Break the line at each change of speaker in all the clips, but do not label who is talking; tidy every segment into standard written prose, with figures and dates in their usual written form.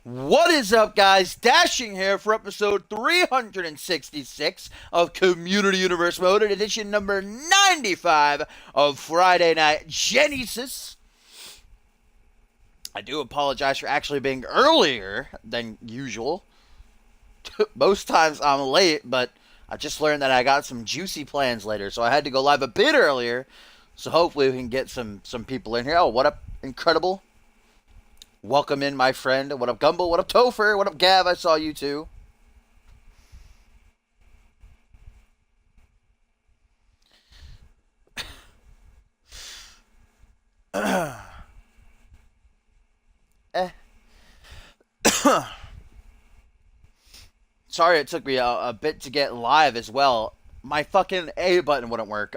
What is up, guys? Dashing here for episode 366 of Community Universe Mode, edition number 95 of Friday Night Genesis. I do apologize for actually being earlier than usual. Most times I'm late, but I just learned that I got some juicy plans later, so I had to go live a bit earlier. So hopefully we can get some people in here. Oh, what up, Incredible? Welcome in, my friend. What up, Gumble? What up, Topher? What up, Gav? I saw you too. eh. Sorry it took me a bit to get live as well. My fucking A button wouldn't work.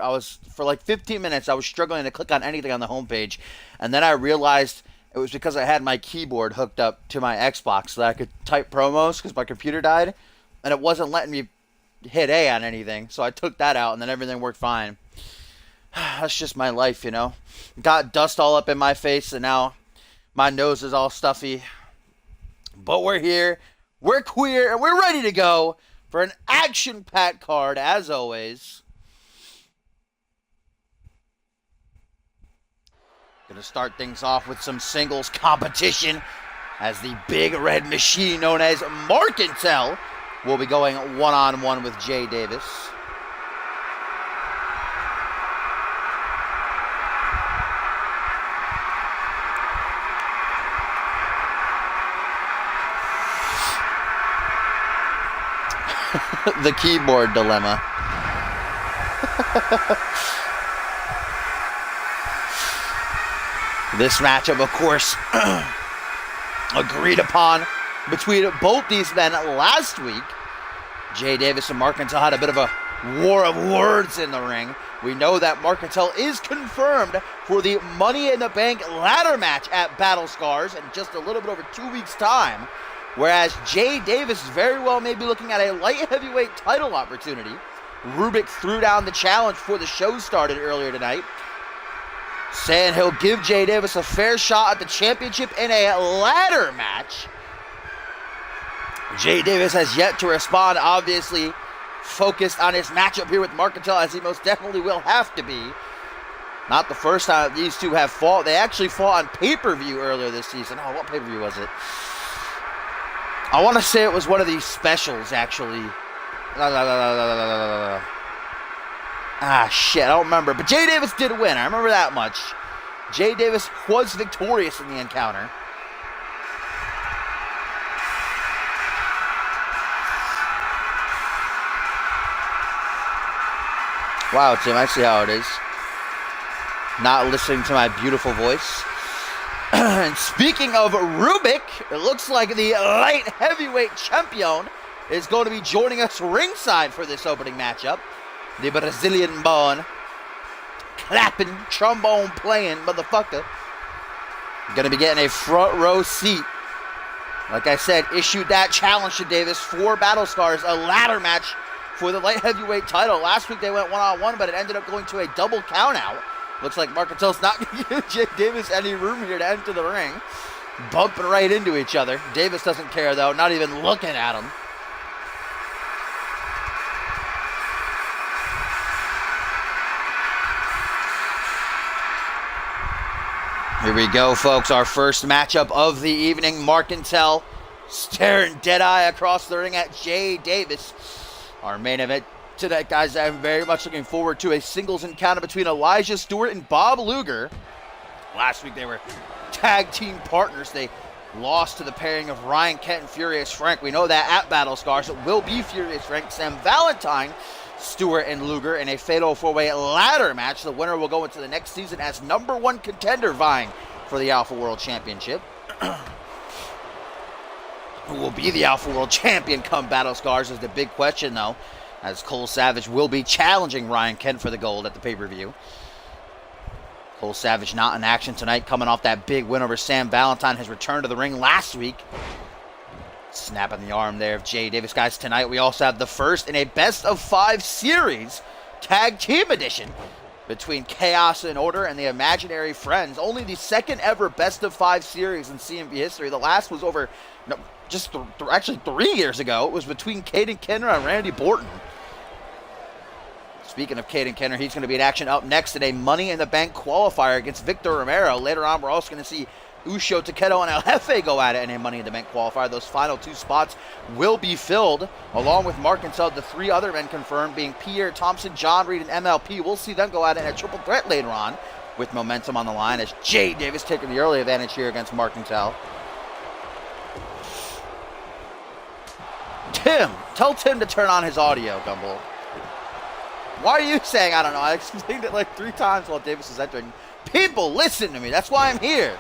For like 15 minutes, I was struggling to click on anything on the homepage. And then I realized it was because I had my keyboard hooked up to my Xbox so that I could type promos because my computer died. And it wasn't letting me hit A on anything. So I took that out and then everything worked fine. That's just my life, you know. Got dust all up in my face and now my nose is all stuffy. But we're here. We're queer and we're ready to go for an action-packed card, as always. Gonna start things off with some singles competition as the big red machine known as Markintel will be going one-on-one with Jay Davis. The keyboard dilemma. This matchup, of course, agreed upon between both these men last week. Jay Davis and Markintel had a bit of a war of words in the ring. We know that Markintel is confirmed for the Money in the Bank ladder match at Battle Scars in just a little bit over 2 weeks' time. Whereas Jay Davis very well may be looking at a light heavyweight title opportunity. Rubik threw down the challenge before the show started earlier tonight, saying he'll give Jay Davis a fair shot at the championship in a ladder match. Jay Davis has yet to respond, obviously focused on his matchup here with Markintel, as he most definitely will have to be. Not the first time these two have fought. They actually fought on pay-per-view earlier this season. Oh, what pay-per-view was it? I want to say it was one of these specials, actually. Shit, I don't remember. But Jay Davis did win. I remember that much. Jay Davis was victorious in the encounter. Wow, Tim, I see how it is. Not listening to my beautiful voice. And speaking of Rubik, it looks like the light heavyweight champion is going to be joining us ringside for this opening matchup. The Brazilian born, clapping, trombone playing motherfucker. Going to be getting a front row seat. Like I said, issued that challenge to Davis for Battle Scars, a ladder match for the light heavyweight title. Last week they went one-on-one, but it ended up going to a double countout. Looks like Markintel's not going to give Jay Davis any room here to enter the ring. Bumping right into each other. Davis doesn't care, though, not even looking at him. Here we go, folks. Our first matchup of the evening. Markintel staring dead-eye across the ring at Jay Davis. Our main event tonight, guys, I'm very much looking forward to a singles encounter between Elijah Stewart and Bob Luger. Last week they were tag team partners. They lost to the pairing of Ryan Kent and Furious Frank. We know that at Battle Scars it will be Furious Frank, Sam Valentine, Stewart, and Luger in a fatal four-way ladder match. The winner will go into the next season as #1 contender vying for the Alpha World Championship. Who will be the Alpha World Champion come Battle Scars is the big question, though, as Cole Savage will be challenging Ryan Kent for the gold at the pay-per-view. Cole Savage not in action tonight, coming off that big win over Sam Valentine. His return to the ring last week. Snapping the arm there of Jay Davis. Guys, tonight we also have the first in a best-of-5 series tag team edition. between Chaos and Order and the Imaginary Friends. Only the second ever best-of-5 series in CMV history. The last was over, actually 3 years ago. It was between Caden Kenner and Randy Borton. Speaking of Caden Kenner, he's going to be in action up next in a Money in the Bank qualifier against Victor Romero. Later on, we're also going to see Usho Takedo and El Jefe go at it in a Money in the Bank qualifier. Those final 2 spots will be filled, along with Mark and the 3 other men confirmed being Pierre Thompson, John Reed, and MLP. We'll see them go at it in a triple threat later on, with momentum on the line as Jay Davis taking the early advantage here against Mark and Tim, tell Tim to turn on his audio, Gumbel. Why are you saying, I don't know? I explained it like 3 times while Davis was entering. People, listen to me. That's why I'm here.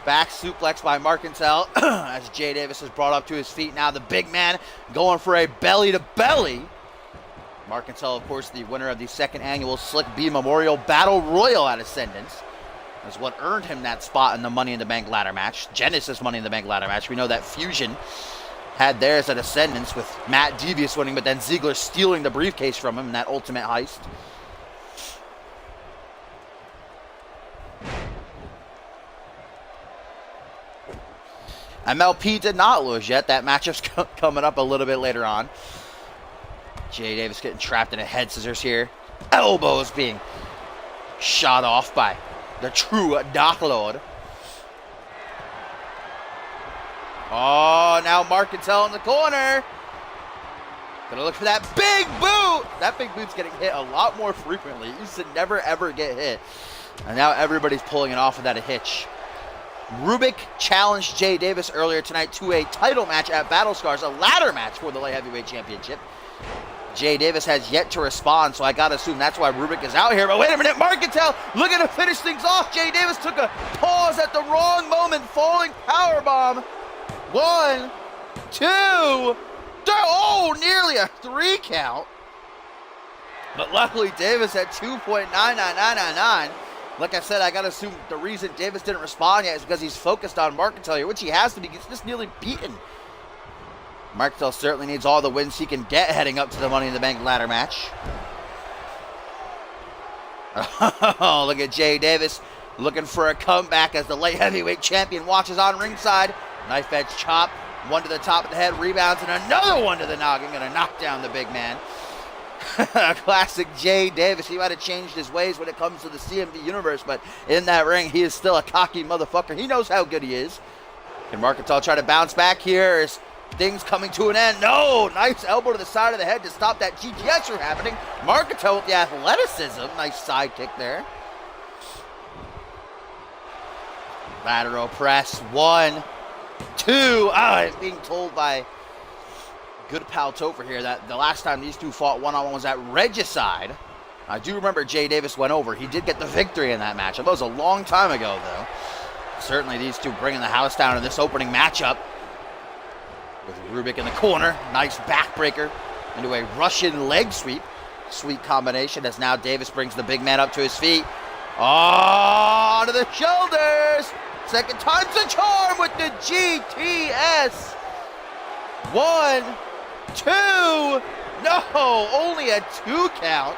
Back suplex by Markentel as Jay Davis is brought up to his feet. Now the big man going for a belly-to-belly. Markentel, of course, the winner of the 2nd annual Slick B Memorial Battle Royal at Ascendance. That's what earned him that spot in the Money in the Bank ladder match. Genesis Money in the Bank ladder match. We know that Fusion had theirs at Ascendance with Matt Devious winning, but then Ziggler stealing the briefcase from him in that ultimate heist. MLP did not lose yet. That matchup's coming up a little bit later on. Jay Davis getting trapped in a head scissors here. Elbows being shot off by the true Dark Lord. Oh, now Markentel in the corner. Gonna look for that big boot. That big boot's getting hit a lot more frequently. It used to never, ever get hit. And now everybody's pulling it off without a hitch. Rubik challenged Jay Davis earlier tonight to a title match at Battle Scars, a ladder match for the Light Heavyweight Championship. Jay Davis has yet to respond, so I gotta assume that's why Rubik is out here. But wait a minute, Markentel looking to finish things off. Jay Davis took a pause at the wrong moment, falling powerbomb. 1, 2, 3. Oh, nearly a 3 count. But luckily, Davis at 2.99999. Like I said, I got to assume the reason Davis didn't respond yet is because he's focused on Markentel here, which he has to be. He's just nearly beaten. Markentel certainly needs all the wins he can get heading up to the Money in the Bank ladder match. Oh, look at Jay Davis looking for a comeback as the light heavyweight champion watches on ringside. Knife edge chop, one to the top of the head, rebounds, and another one to the noggin. Gonna knock down the big man. Classic Jay Davis. He might have changed his ways when it comes to the CMV universe, but in that ring, he is still a cocky motherfucker. He knows how good he is. Can Markentel try to bounce back here? Is things coming to an end? No! Nice elbow to the side of the head to stop that GTS from happening. Markentel with the athleticism. Nice side kick there. Lateral press. 1, 2. I'm being told by good pal Topher here that the last time these two fought one-on-one was at Regicide. I do remember Jay Davis went over. He did get the victory in that match. That was a long time ago, though. Certainly these two bringing the house down in this opening matchup. With Rubik in the corner. Nice backbreaker into a Russian leg sweep. Sweet combination as now Davis brings the big man up to his feet. Oh, to the shoulders. Second time's a charm with the GTS. 1, 2. No, only a 2 count.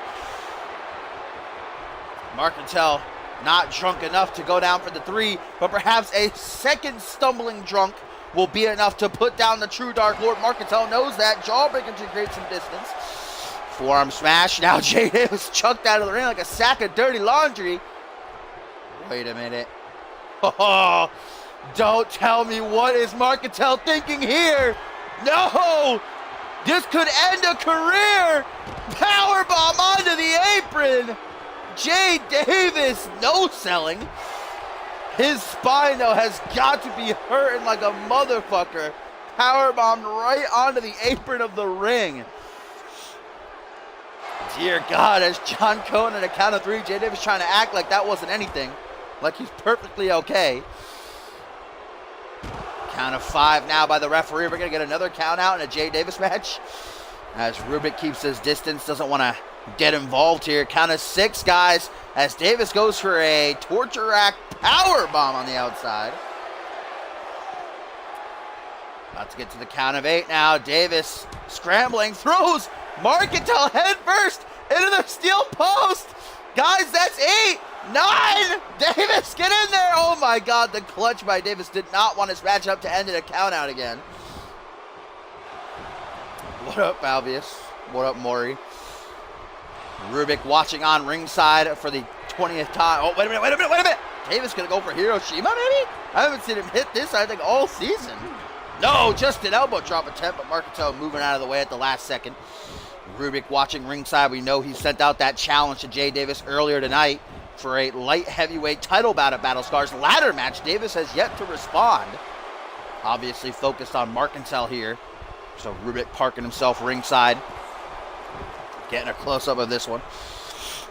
Markentel not drunk enough to go down for the 3, but perhaps a second stumbling drunk will be enough to put down the true Dark Lord. Markentel knows that. Jawbreaker to create some distance. Forearm smash. Now Jay Davis chucked out of the ring like a sack of dirty laundry. Wait a minute. Oh, don't tell me what is Markentel thinking here. No! This could end a career! Powerbomb onto the apron! Jay Davis no-selling. His spine, though, has got to be hurting like a motherfucker. Powerbombed right onto the apron of the ring. Dear God, as John Cohen at a count of 3, Jay Davis trying to act like that wasn't anything. Like he's perfectly okay. Count of 5 now by the referee. We're going to get another count out in a Jay Davis match. As Rubik keeps his distance, doesn't want to get involved here. Count of 6, guys, as Davis goes for a torture rack power bomb on the outside. About to get to the count of 8 now. Davis scrambling, throws Markentel head first, into the steel post. Guys, that's 8, 9. Davis, get in there. Oh my God, the clutch by Davis did not want his matchup to end in a count out again. What up, Albius? What up, Maury? Rubik watching on ringside for the 20th time. Oh, wait a minute. Davis gonna go for Hiroshima, maybe? I haven't seen him hit this, I think, all season. No, just an elbow drop attempt, but Markito moving out of the way at the last second. Rubik watching ringside. We know he sent out that challenge to Jay Davis earlier tonight for a light heavyweight title bout at Battle Scars ladder match. Davis has yet to respond. Obviously focused on Markintel here. So Rubik parking himself ringside. Getting a close-up of this one.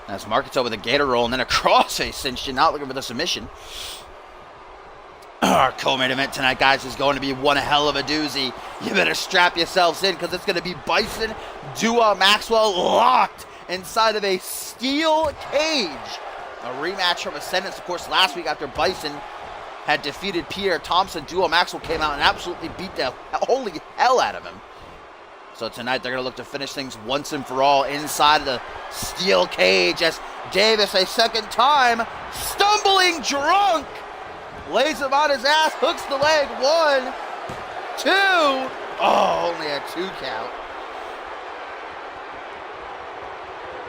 That's Markito with a gator roll and then a crossface cinch. Not looking for the submission. Our co-main event tonight, guys, is going to be one hell of a doozy. You better strap yourselves in because it's going to be Bison, Dua, Maxwell locked inside of a steel cage. A rematch from Ascendance, of course, last week after Bison had defeated Pierre Thompson. Dua Maxwell came out and absolutely beat the holy hell out of him. So tonight they're going to look to finish things once and for all inside of the steel cage as Davis a second time, stumbling drunk, lays him on his ass, hooks the leg. 1, 2. Oh, only a 2 count.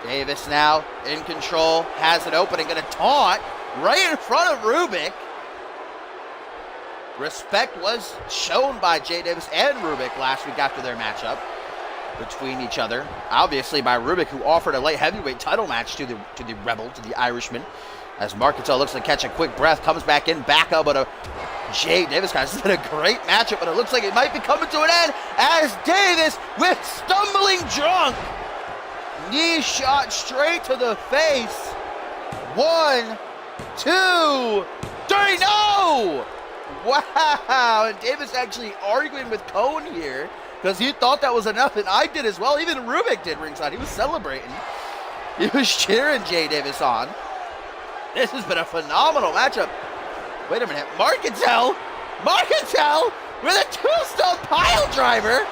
Davis now in control, has it open and going to taunt right in front of Rubik. Respect was shown by Jay Davis and Rubik last week after their matchup between each other. Obviously by Rubik, who offered a light heavyweight title match to the Rebel, to the Irishman. As Markito looks to catch a quick breath, comes back in, back elbow to Jay Davis. Guys, this has been a great matchup, but it looks like it might be coming to an end as Davis, with stumbling drunk, knee shot straight to the face. 1, 2, 3, no! Wow, and Davis actually arguing with Cone here because he thought that was enough, and I did as well. Even Rubik did ringside. He was celebrating. He was cheering Jay Davis on. This has been a phenomenal matchup. Wait a minute. Markintel with a tombstone pile driver.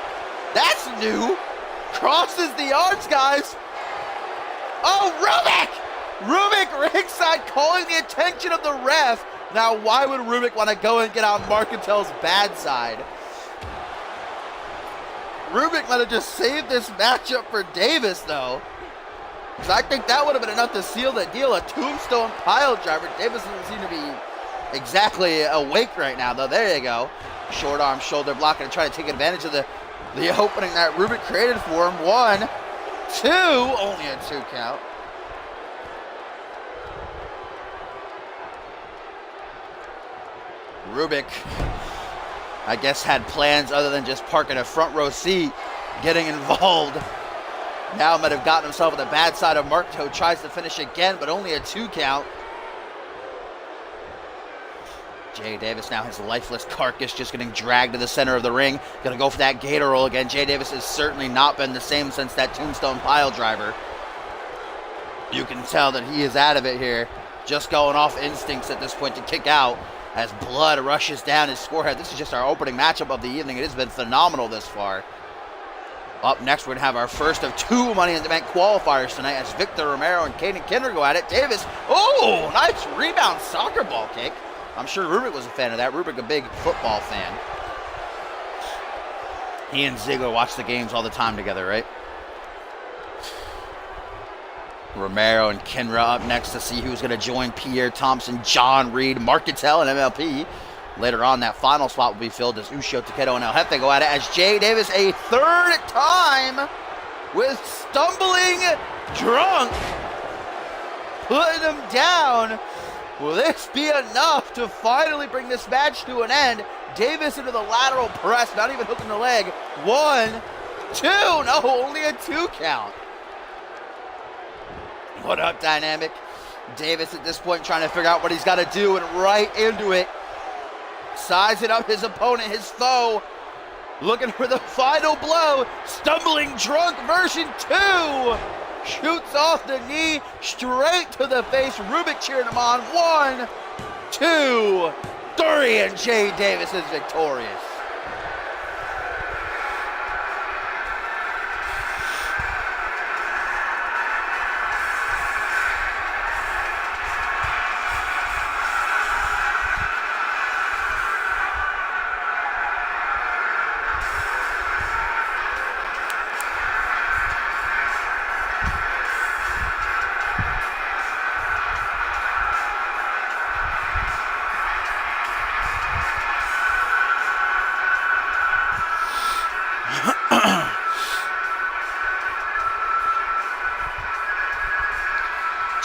That's new. Crosses the arms, guys. Oh, Rubik ringside calling the attention of the ref. Now, why would Rubik want to go and get on Markintel's bad side? Rubik might have just saved this matchup for Davis, though. Because I think that would have been enough to seal the deal. A tombstone pile driver. Davis doesn't seem to be exactly awake right now, though. There you go. Short arm, shoulder block, and try to take advantage of the opening that Rubik created for him. 1, 2. Only a 2 count. Rubik, I guess, had plans other than just parking a front row seat, getting involved. Now might have gotten himself on the bad side of Markito. Tries to finish again, but only a 2 count. Jay Davis now, his lifeless carcass, just getting dragged to the center of the ring. Gonna go for that gator roll again. Jay Davis has certainly not been the same since that tombstone pile driver. You can tell that he is out of it here. Just going off instincts at this point to kick out as blood rushes down his forehead. This is just our opening matchup of the evening. It has been phenomenal this far. Up next, we're going to have our first of 2 Money in the Bank qualifiers tonight as Victor Romero and Caden Kinder go at it. Davis, oh, nice rebound soccer ball kick. I'm sure Rubik was a fan of that. Rubik, a big football fan. He and Ziggler watch the games all the time together, right? Romero and Kinra up next to see who's going to join Pierre Thompson, John Reed, Markintel, and MLP. Later on, that final spot will be filled as Ushio, Takedo, and El Jefe go at it as Jay Davis a 3rd time with stumbling drunk, putting him down. Will this be enough to finally bring this match to an end? Davis into the lateral press, not even hooking the leg. 1, 2, no, only a 2 count. What up, Dynamic? Davis at this point trying to figure out what he's got to do, and right into it. Sizing up his opponent, his foe. Looking for the final blow. Stumbling drunk version 2. Shoots off the knee, straight to the face. Rubik cheering him on. 1, 2, 3, and Jay Davis is victorious.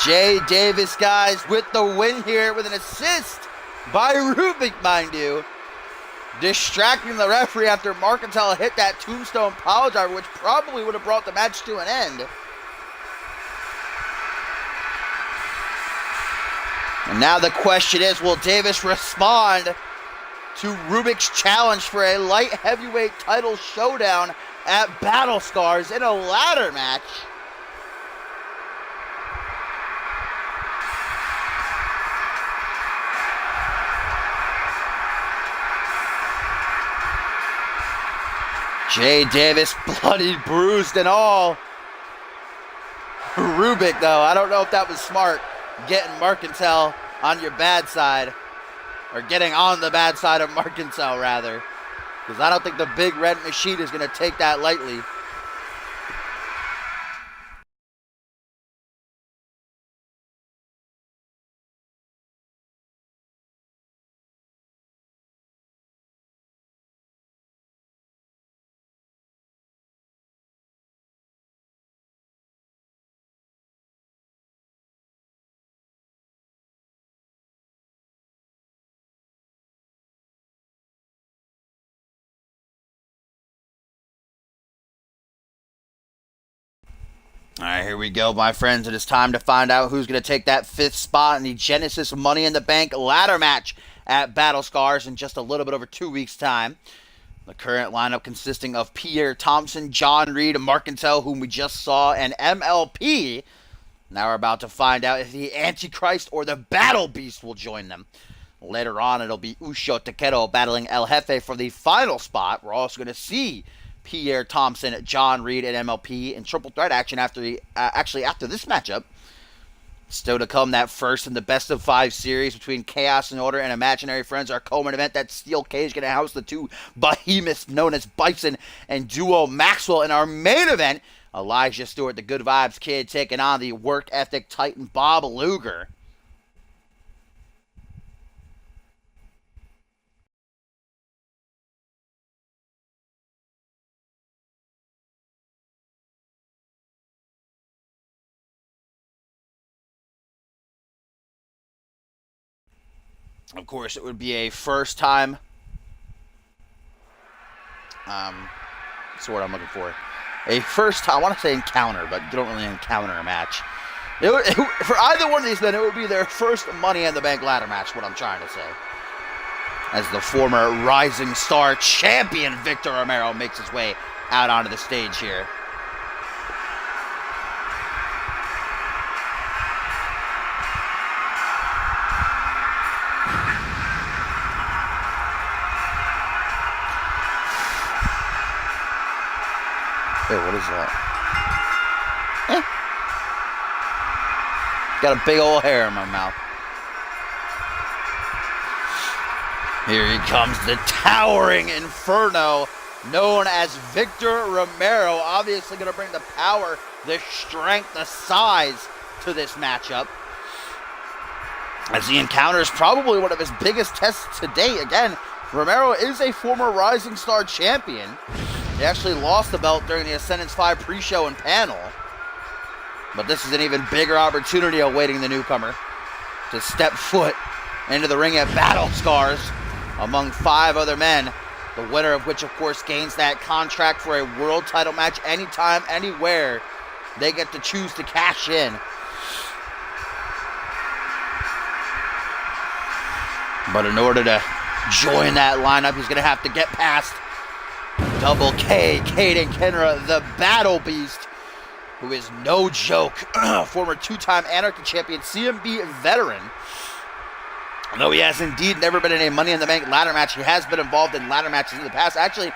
Jay Davis, guys, with the win here with an assist by Rubik, mind you. Distracting the referee after Marcantel hit that tombstone pile driver, which probably would have brought the match to an end. And now the question is, will Davis respond to Rubik's challenge for a light heavyweight title showdown at Battle Scars in a ladder match? Jay Davis, bloody, bruised and all. Rubik, though, I don't know if that was smart, getting Marcantel on your bad side. Or getting on the bad side of Marcantel, rather. Because I don't think the big red machine is going to take that lightly. All right, here we go, my friends. It is time to find out who's going to take that 5th spot in the Genesis Money in the Bank ladder match at Battle Scars in just a little bit over 2 weeks' time. The current lineup consisting of Pierre Thompson, John Reed, Marcantel, whom we just saw, and MLP. Now we're about to find out if the Antichrist or the Battle Beast will join them. Later on, it'll be Ucho Taquero battling El Jefe for the final spot. We're also going to see Pierre Thompson, John Reed, and MLP in triple threat action after after this matchup. Still to come, that first in the best of 5 series between Chaos and Order and Imaginary Friends. Our co-main event, that steel cage, going to house the 2 behemoths known as Bison and Duo Maxwell. In our main event, Elijah Stewart, the Good Vibes Kid, taking on the work ethic titan Bob Luger. Of course, it would be a first time. That's what I'm looking for. A first time, I want to say encounter, but you don't really encounter a match. For either one of these men, it would be their first Money in the Bank ladder match, what I'm trying to say. As the former Rising Star champion Victor Romero makes his way out onto the stage here. Hey, what is that? Got a big old hair in my mouth. Here he comes, the towering Inferno, known as Victor Romero. Obviously going to bring the power, the strength, the size to this matchup. As he encounters probably one of his biggest tests to date. Again, Romero is a former Rising Star champion. He actually lost the belt during the Ascendance 5 pre-show and panel. But this is an even bigger opportunity awaiting the newcomer to step foot into the ring at Battle Scars among 5 other men. The winner of which, of course, gains that contract for a world title match anytime, anywhere. They get to choose to cash in. But in order to join that lineup, he's going to have to get past Double K, Caden Kenra, the Battle Beast, who is no joke. Former 2-time Anarchy champion, CMV veteran. Though he has indeed never been in a Money in the Bank ladder match, he has been involved in ladder matches in the past. Actually,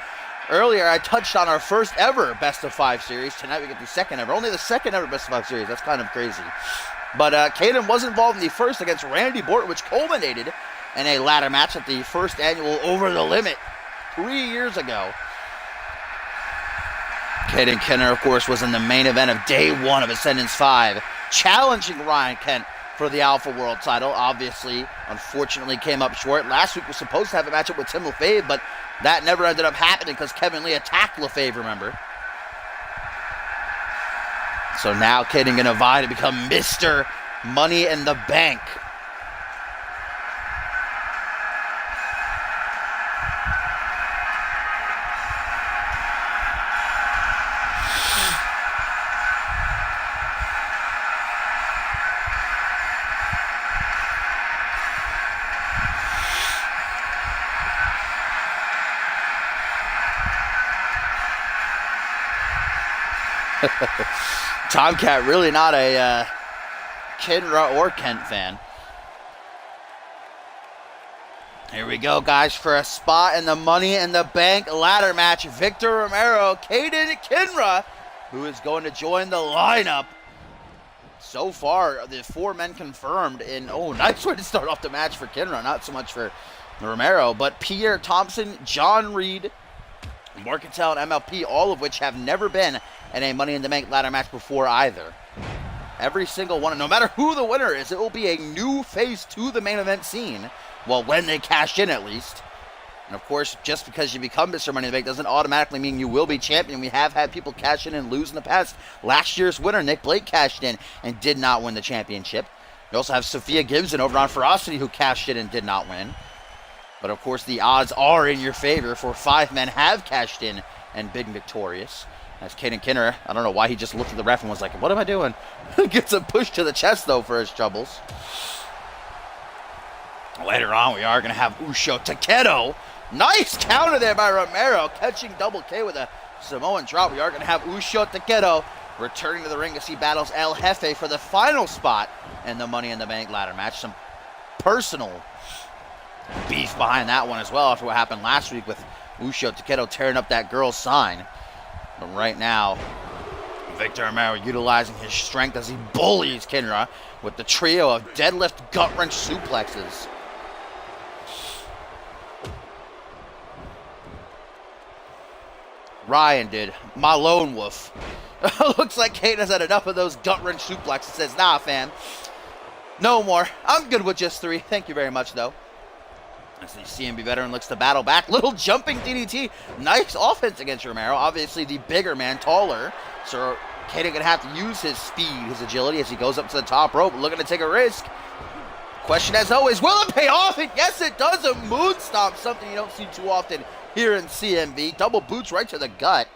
earlier I touched on our first ever Best of 5 series. Tonight we get the second ever. Only the second ever Best of 5 series. That's kind of crazy. But Caden was involved in the first against Randy Borton, which culminated in a ladder match at the first annual Over the Limit 3 years ago. Caden Kenner, of course, was in the main event of day 1 of Ascendance 5, challenging Ryan Kent for the Alpha World title. Obviously, unfortunately, came up short. Last week was supposed to have a matchup with Tim LaFave, but that never ended up happening because Kevin Lee attacked LaFave, remember? So now Caden going to vie to become Mr. Money in the Bank. Tomcat really not a Kinra or Kent fan. Here we go, guys, for a spot in the Money in the Bank ladder match. Victor Romero, Caden Kinra, who is going to join the lineup. So far, the 4 men confirmed in, oh, nice way to start off the match for Kinra, not so much for Romero, but Pierre Thompson, John Reed, Mark Cattell, and MLP, all of which have never been in a Money in the Bank ladder match before either. Every single one, no matter who the winner is, it will be a new face to the main event scene. Well, when they cash in, at least. And of course, just because you become Mr. Money in the Bank doesn't automatically mean you will be champion. We have had people cash in and lose in the past. Last year's winner, Nick Blake, cashed in and did not win the championship. You also have Sophia Gibson over on Ferocity, who cashed in and did not win. But of course, the odds are in your favor, for 5 men have cashed in and been victorious. As Caden Kinner, I don't know why he just looked at the ref and was like, what am I doing? Gets a push to the chest, though, for his troubles. Later on, we are going to have Usho Takedo. Nice counter there by Romero, catching Double K with a Samoan drop. We are going to have Usho Takedo returning to the ring as he battles El Jefe for the final spot in the Money in the Bank ladder match. Some personal beef behind that one as well after what happened last week with Usho Takedo tearing up that girl's sign. But right now, Victor Romero utilizing his strength as he bullies Kinra with the trio of deadlift gut-wrench suplexes. Ryan did. My lone wolf. Looks like Kate has had enough of those gut-wrench suplexes. Says, nah, fam. No more. I'm good with just 3. Thank you very much, though. As the CMV veteran looks to battle back. Little jumping DDT. Nice offense against Romero. Obviously the bigger man, taller. So Kaden going to have to use his speed, his agility as he goes up to the top rope. Looking to take a risk. Question as always, will it pay off? And yes, it does. A moon stomp. Something you don't see too often here in CMV. Double boots right to the gut.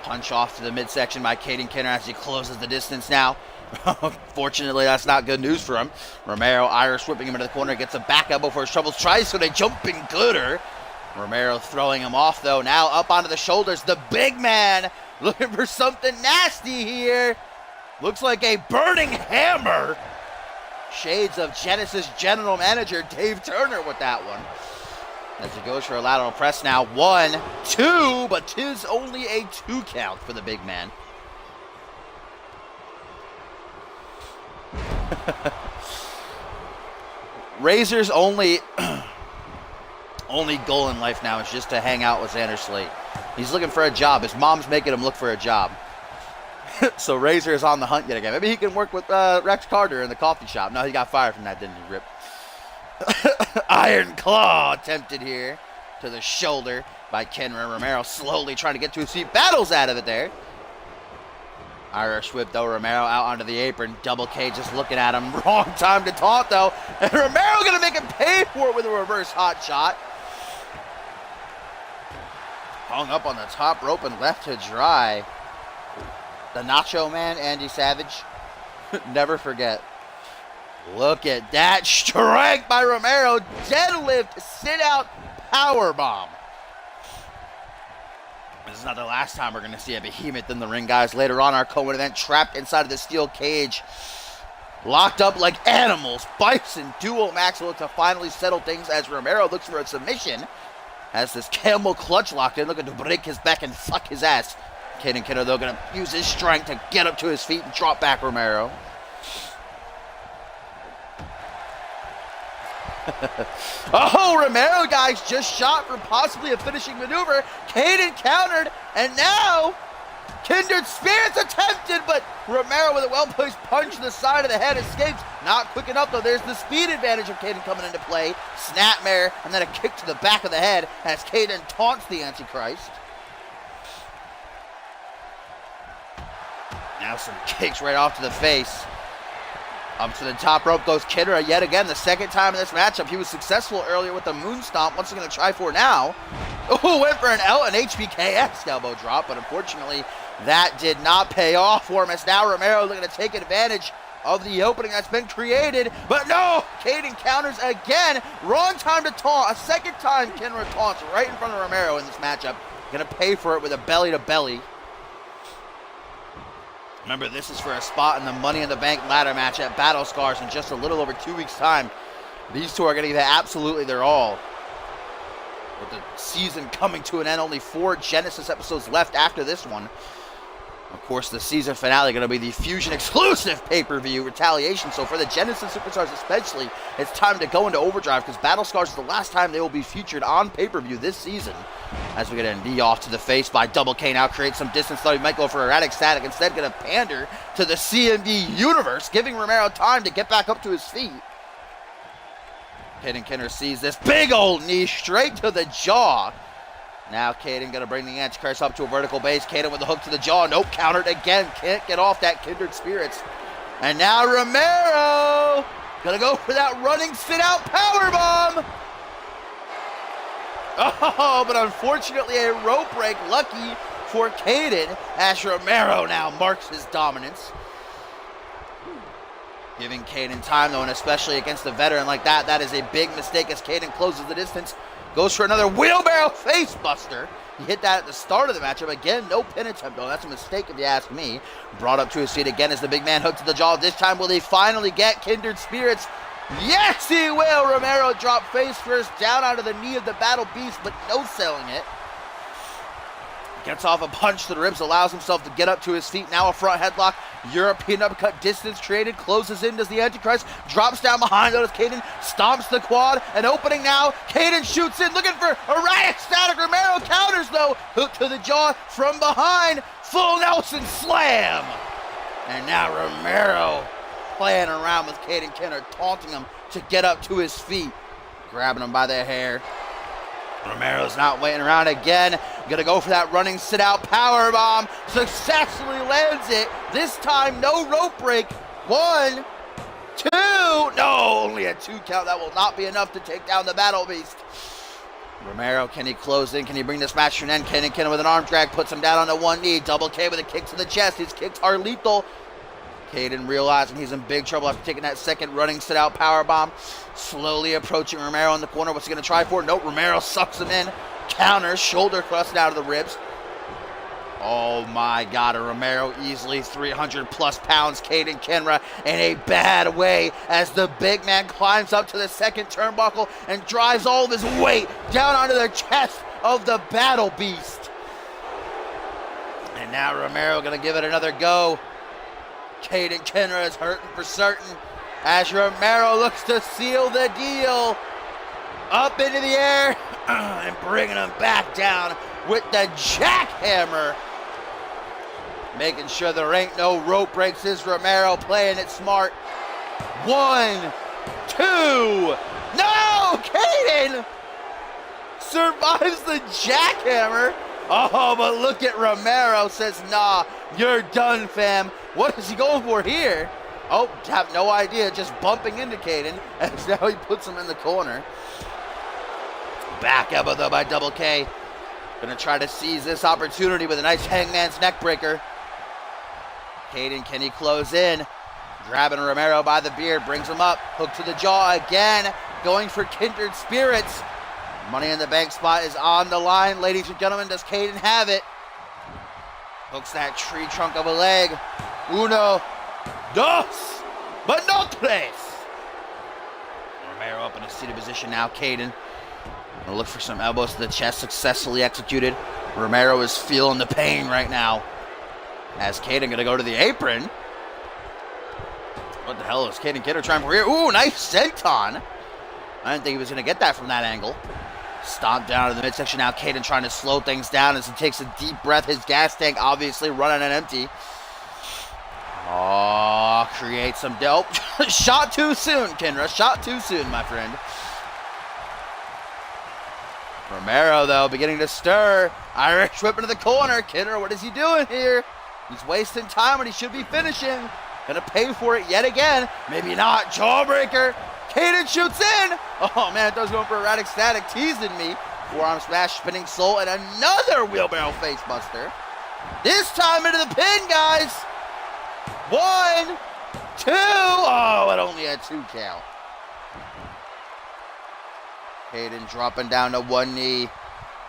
Punch off to the midsection by Caden Kinner as he closes the distance now. Fortunately, that's not good news for him. Romero Irish whipping him into the corner, gets a back elbow for his troubles, tries for the jumping gooder. Romero throwing him off, though. Now up onto the shoulders. The big man looking for something nasty here. Looks like a burning hammer. Shades of Genesis general manager Dave Turner with that one. As he goes for a lateral press now. 1, 2, but 'tis only a 2 count for the big man. Razor's only goal in life now is just to hang out with Xander Slate. He's looking for a job. His mom's making him look for a job. So Razor is on the hunt yet again. Maybe he can work with Rex Carter in the coffee shop. No, he got fired from that, didn't he, Rip? Iron Claw attempted here to the shoulder by Kenra. Romero slowly trying to get to his feet. Battles out of it there. Irish whip, though. Romero out onto the apron. Double K just looking at him. Wrong time to taunt, though. And Romero going to make him pay for it with a reverse hot shot. Hung up on the top rope and left to dry. The Nacho Man, Andy Savage. Never forget. Look at that strength by Romero. Deadlift, sit out, power bomb. This is not the last time we're going to see a behemoth in the ring, guys. Later on, our co-main event, trapped inside of the steel cage. Locked up like animals. Bison duo max will look to finally settle things as Romero looks for a submission. Has this camel clutch locked in, looking to break his back and fuck his ass. Caden Kiddo, though, going to use his strength to get up to his feet and drop back Romero. Oh, Romero, guys, just shot for possibly a finishing maneuver. Caden countered, and now Kindred Spirits attempted, but Romero with a well-placed punch to the side of the head escapes. Not quick enough, though. There's the speed advantage of Caden coming into play. Snapmare, and then a kick to the back of the head as Caden taunts the Antichrist. Now some kicks right off to the face. Up to the top rope goes Kidder yet again. The second time in this matchup. He was successful earlier with the moon stomp. What's he going to try for now? Oh, went for an HBKS elbow drop, but unfortunately that did not pay off for him. As now Romero looking to take advantage of the opening that's been created. But no! Caden counters again. Wrong time to taunt. A second time Kenra taunts right in front of Romero in this matchup. Going to pay for it with a belly-to-belly. Remember, this is for a spot in the Money in the Bank ladder match at Battle Scars in just a little over 2 weeks' time. These two are going to give it absolutely their all. With the season coming to an end, only 4 Genesis episodes left after this one. Of course, the season finale going to be the Fusion exclusive pay-per-view Retaliation. So for the Genesis Superstars especially, it's time to go into overdrive because Battle Scars is the last time they will be featured on pay-per-view this season. As we get a knee off to the face by Double K, now creates some distance. Thought he might go for erratic static. Instead, going to pander to the CMV universe, giving Romero time to get back up to his feet. Caden Kenner sees this big old knee straight to the jaw. Now Caden going to bring the Antichrist up to a vertical base. Caden with the hook to the jaw. Nope, countered again. Can't get off that Kindred Spirits. And now Romero going to go for that running sit-out powerbomb. Oh, but unfortunately a rope break. Lucky for Caden as Romero now marks his dominance. Giving Caden time though, and especially against a veteran like that, that is a big mistake as Caden closes the distance. Goes for another wheelbarrow face buster. He hit that at the start of the matchup. Again, no pin attempt though. That's a mistake if you ask me. Brought up to his feet again as the big man hooked to the jaw. This time will he finally get Kindred Spirits? Yes, he will. Romero dropped face first down onto the knee of the Battle Beast, but no selling it. Gets off a punch to the ribs, allows himself to get up to his feet. Now a front headlock. European uppercut, distance created, closes in, does the Antichrist, drops down behind, notice Caden stomps the quad, and opening now, Caden shoots in, looking for erratic static. Romero counters though, hook to the jaw from behind, full Nelson slam. And now Romero playing around with Caden Kenner, taunting him to get up to his feet, grabbing him by the hair. Romero's not waiting around again. Gonna go for that running sit-out powerbomb. Successfully lands it. This time, no rope break. 1, 2. No, only a 2 count. That will not be enough to take down the Battle Beast. Romero, can he close in? Can he bring this match to an end? Kenny with an arm drag, puts him down on the one knee. Double K with a kick to the chest. His kicks are lethal. Caden realizing he's in big trouble after taking that second running sit-out powerbomb. Slowly approaching Romero in the corner. What's he going to try for? Nope, Romero sucks him in. Counters, shoulder crusted out of the ribs. Oh my God, Romero easily 300 plus pounds. Caden Kenra in a bad way as the big man climbs up to the second turnbuckle and drives all of his weight down onto the chest of the Battle Beast. And now Romero going to give it another go. Caden Kenra is hurting for certain as Romero looks to seal the deal. Up into the air and bringing him back down with the jackhammer. Making sure there ain't no rope breaks is Romero playing it smart. 1, 2. No! Caden survives the jackhammer. Oh, but look at Romero, says, nah, you're done, fam. What is he going for here? Oh, have no idea, just bumping into Caden, as now he puts him in the corner. Back elbow, though, by Double K. Gonna try to seize this opportunity with a nice hangman's neck breaker. Caden, can he close in? Grabbing Romero by the beard, brings him up. Hook to the jaw again, going for Kindred Spirits. Money in the Bank spot is on the line, ladies and gentlemen. Does Caden have it? Hooks that tree trunk of a leg. 1, 2, but no tres. Romero up in a seated position now. Caden gonna look for some elbows to the chest, successfully executed. Romero is feeling the pain right now. As Caden gonna go to the apron. What the hell is Caden Kidder trying for here? Ooh, nice senton. I didn't think he was gonna get that from that angle. Stomp down to the midsection now. Caden trying to slow things down as he takes a deep breath. His gas tank obviously running on empty. Oh, create some dope. Shot too soon, Kenra. Shot too soon, my friend. Romero, though, beginning to stir. Irish whip into the corner. Kenra, what is he doing here? He's wasting time when he should be finishing. Gonna pay for it yet again. Maybe not. Jawbreaker. Caden shoots in. Oh man, throws going for erratic static, teasing me. Forearm smash, spinning soul, and another wheelbarrow face buster. This time into the pin, guys. 1, 2. Oh, it only had 2 count. Caden dropping down to one knee.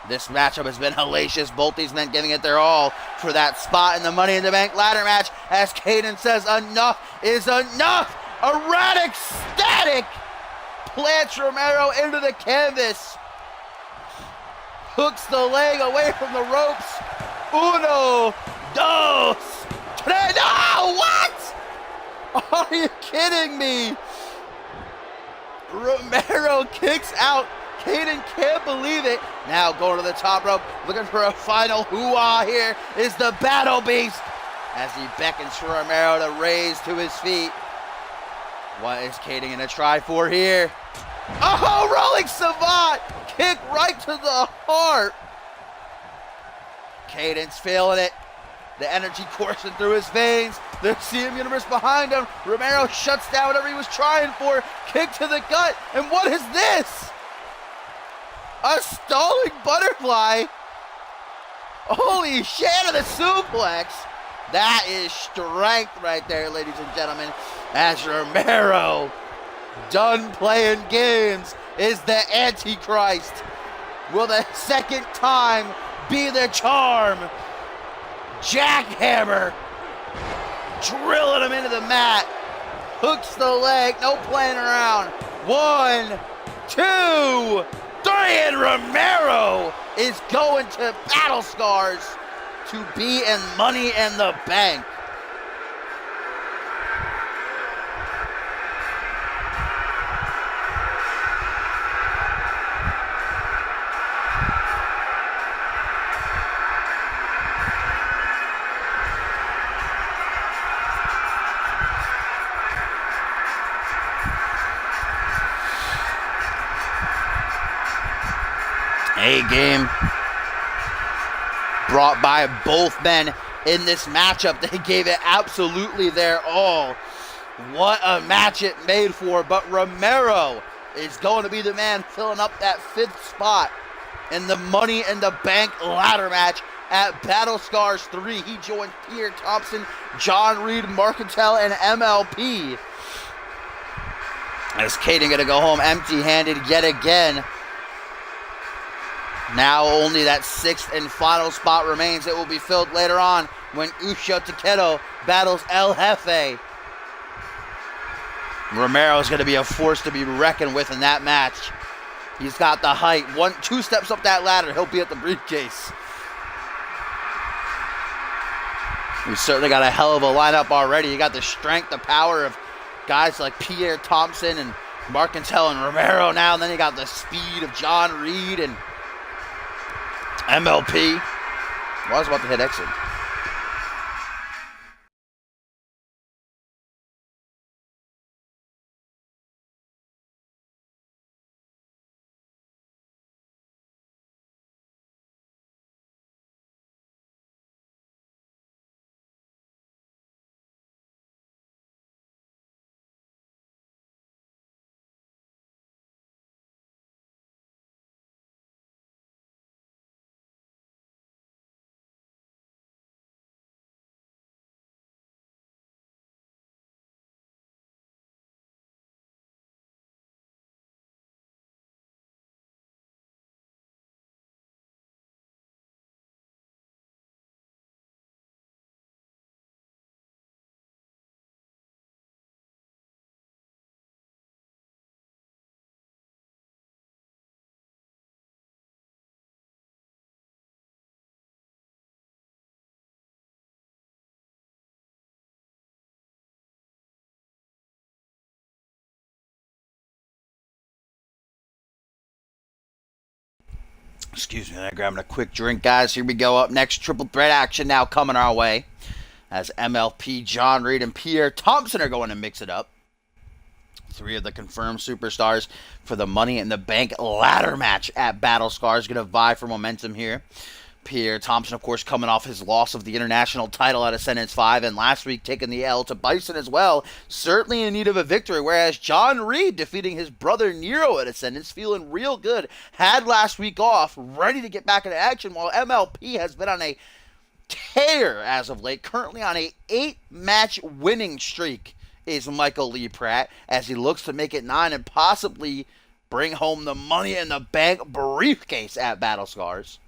This matchup has been hellacious. Both these men giving it their all for that spot in the Money in the Bank ladder match. As Caden says, enough is enough. Erratic static plants Romero into the canvas. Hooks the leg away from the ropes. 1, 2, 3. No, what? Are you kidding me? Romero kicks out. Caden can't believe it. Now going to the top rope, looking for a final hoo-ah. Here is the Battle Beast as he beckons for Romero to raise to his feet. What is Caden going to try for here? Oh, rolling savant! Kick right to the heart. Caden's feeling it. The energy coursing through his veins. The CM Universe behind him. Romero shuts down whatever he was trying for. Kick to the gut. And what is this? A stalling butterfly. Holy shit, of the suplex. That is strength right there, ladies and gentlemen. As Romero, done playing games, is the Antichrist. Will the second time be the charm? Jackhammer. Drilling him into the mat. Hooks the leg. No playing around. 1, 2, 3. And Romero is going to Battle Scars to be in Money in the Bank. A-game brought by both men in this matchup. They gave it absolutely their all. What a match it made for, but Romero is going to be the man filling up that 5th spot in the Money in the Bank ladder match at Battle Scars 3. He joined Pierre Thompson, John Reed, Marcantel, and MLP. As Caden gonna go home empty-handed yet again. Now only that 6th and final spot remains. It will be filled later on when Ucho Takedo battles El Jefe. Romero is going to be a force to be reckoned with in that match. He's got the height. 2 steps up that ladder, he'll be at the briefcase. We've certainly got a hell of a lineup already. You got the strength, the power of guys like Pierre Thompson and Marcantel and Romero now. And then you got the speed of John Reed and MLP. Well, I was about to hit exit. Excuse me, I'm grabbing a quick drink, guys. Here we go. Up next, triple threat action now coming our way. As MLP, John Reed, and Pierre Thompson are going to mix it up. 3 of the confirmed superstars for the Money in the Bank ladder match at Battle Scars. Going to vie for momentum here. Pierre Thompson, of course, coming off his loss of the international title at Ascendance 5, and last week taking the L to Bison as well. Certainly in need of a victory, whereas John Reed defeating his brother Nero at Ascendance, feeling real good. Had last week off, ready to get back into action, while MLP has been on a tear as of late, currently on a 8-match winning streak is Michael Lee Pratt, as he looks to make it 9 and possibly bring home the Money in the Bank briefcase at Battle Scars.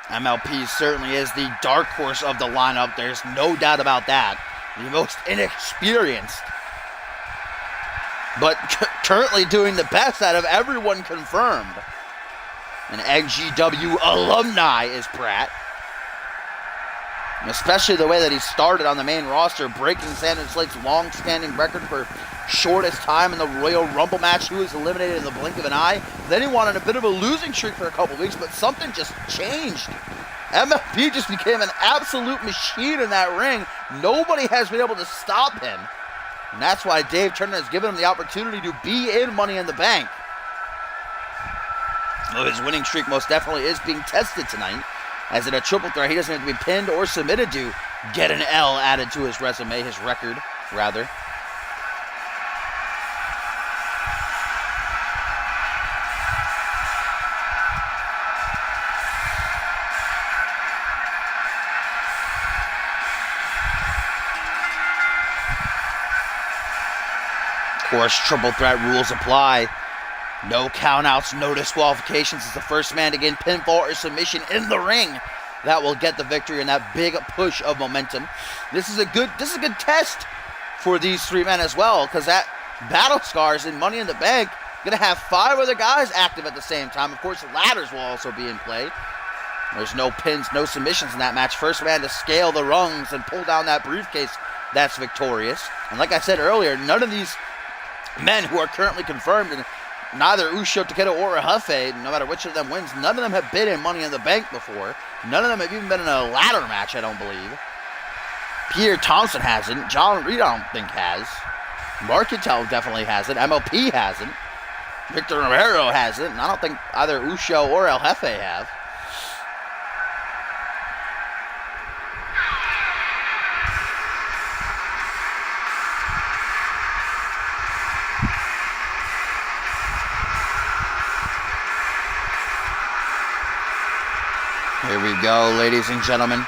MLP certainly is the dark horse of the lineup. There's no doubt about that. The most inexperienced, but currently doing the best out of everyone confirmed. An NGW alumni is Pratt. Especially the way that he started on the main roster, breaking Sandon Slate's long-standing record for shortest time in the Royal Rumble match. He was eliminated in the blink of an eye. Then he went on a bit of a losing streak for a couple weeks, but something just changed. MLP just became an absolute machine in that ring. Nobody has been able to stop him. And that's why Dave Turner has given him the opportunity to be in Money in the Bank. Well, his winning streak most definitely is being tested tonight. As in a triple threat, he doesn't have to be pinned or submitted to get an L added to his resume, his record, rather. Of course, triple threat rules apply. No countouts, no disqualifications. It's the first man to gain pinfall or submission in the ring that will get the victory and that big push of momentum. This is a good test for these three men as well, because that Battle Scars and Money in the Bank gonna have 5 other guys active at the same time. Of course, ladders will also be in play. There's no pins, no submissions in that match. First man to scale the rungs and pull down that briefcase, that's victorious. And like I said earlier, none of these men who are currently confirmed, and neither Uso, Takeda, or Hufe, no matter which of them wins, none of them have been in Money in the Bank before. None of them have even been in a ladder match, I don't believe. Pierre Thompson hasn't. John Reed, I don't think has. Marketel definitely hasn't. MLP hasn't. Victor Romero hasn't. And I don't think either Uso or El Jefe have. Here we go, ladies and gentlemen.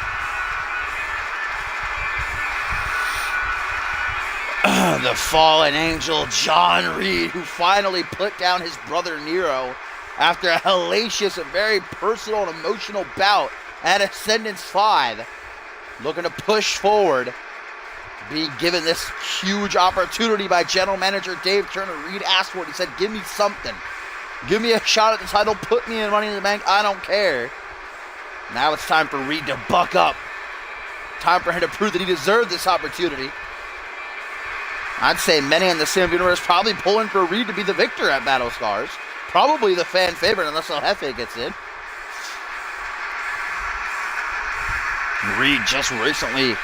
The fallen angel, John Reed, who finally put down his brother Nero after a hellacious and very personal and emotional bout at Ascendance 5. Looking to push forward, being given this huge opportunity by General Manager Dave Turner. Reed asked for it. He said, give me something. Give me a shot at the title. Put me in Money in the Bank. I don't care. Now it's time for Reed to buck up. Time for him to prove that he deserved this opportunity. I'd say many in the CMV universe probably pulling for Reed to be the victor at Battle Scars. Probably the fan favorite unless El Jefe gets in. Reed just recently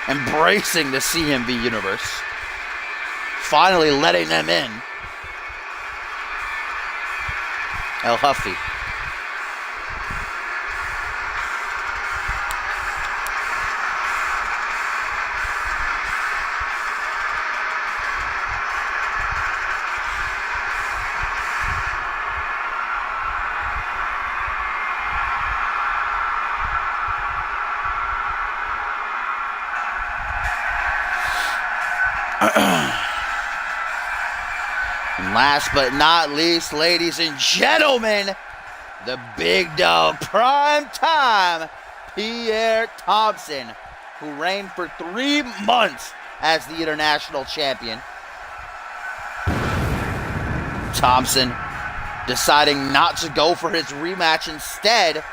embracing the CMV universe. Finally letting them in. El Jefe. And last but not least, ladies and gentlemen, the big dog, prime time, Pierre Thompson, who reigned for 3 months as the international champion. Thompson deciding not to go for his rematch, instead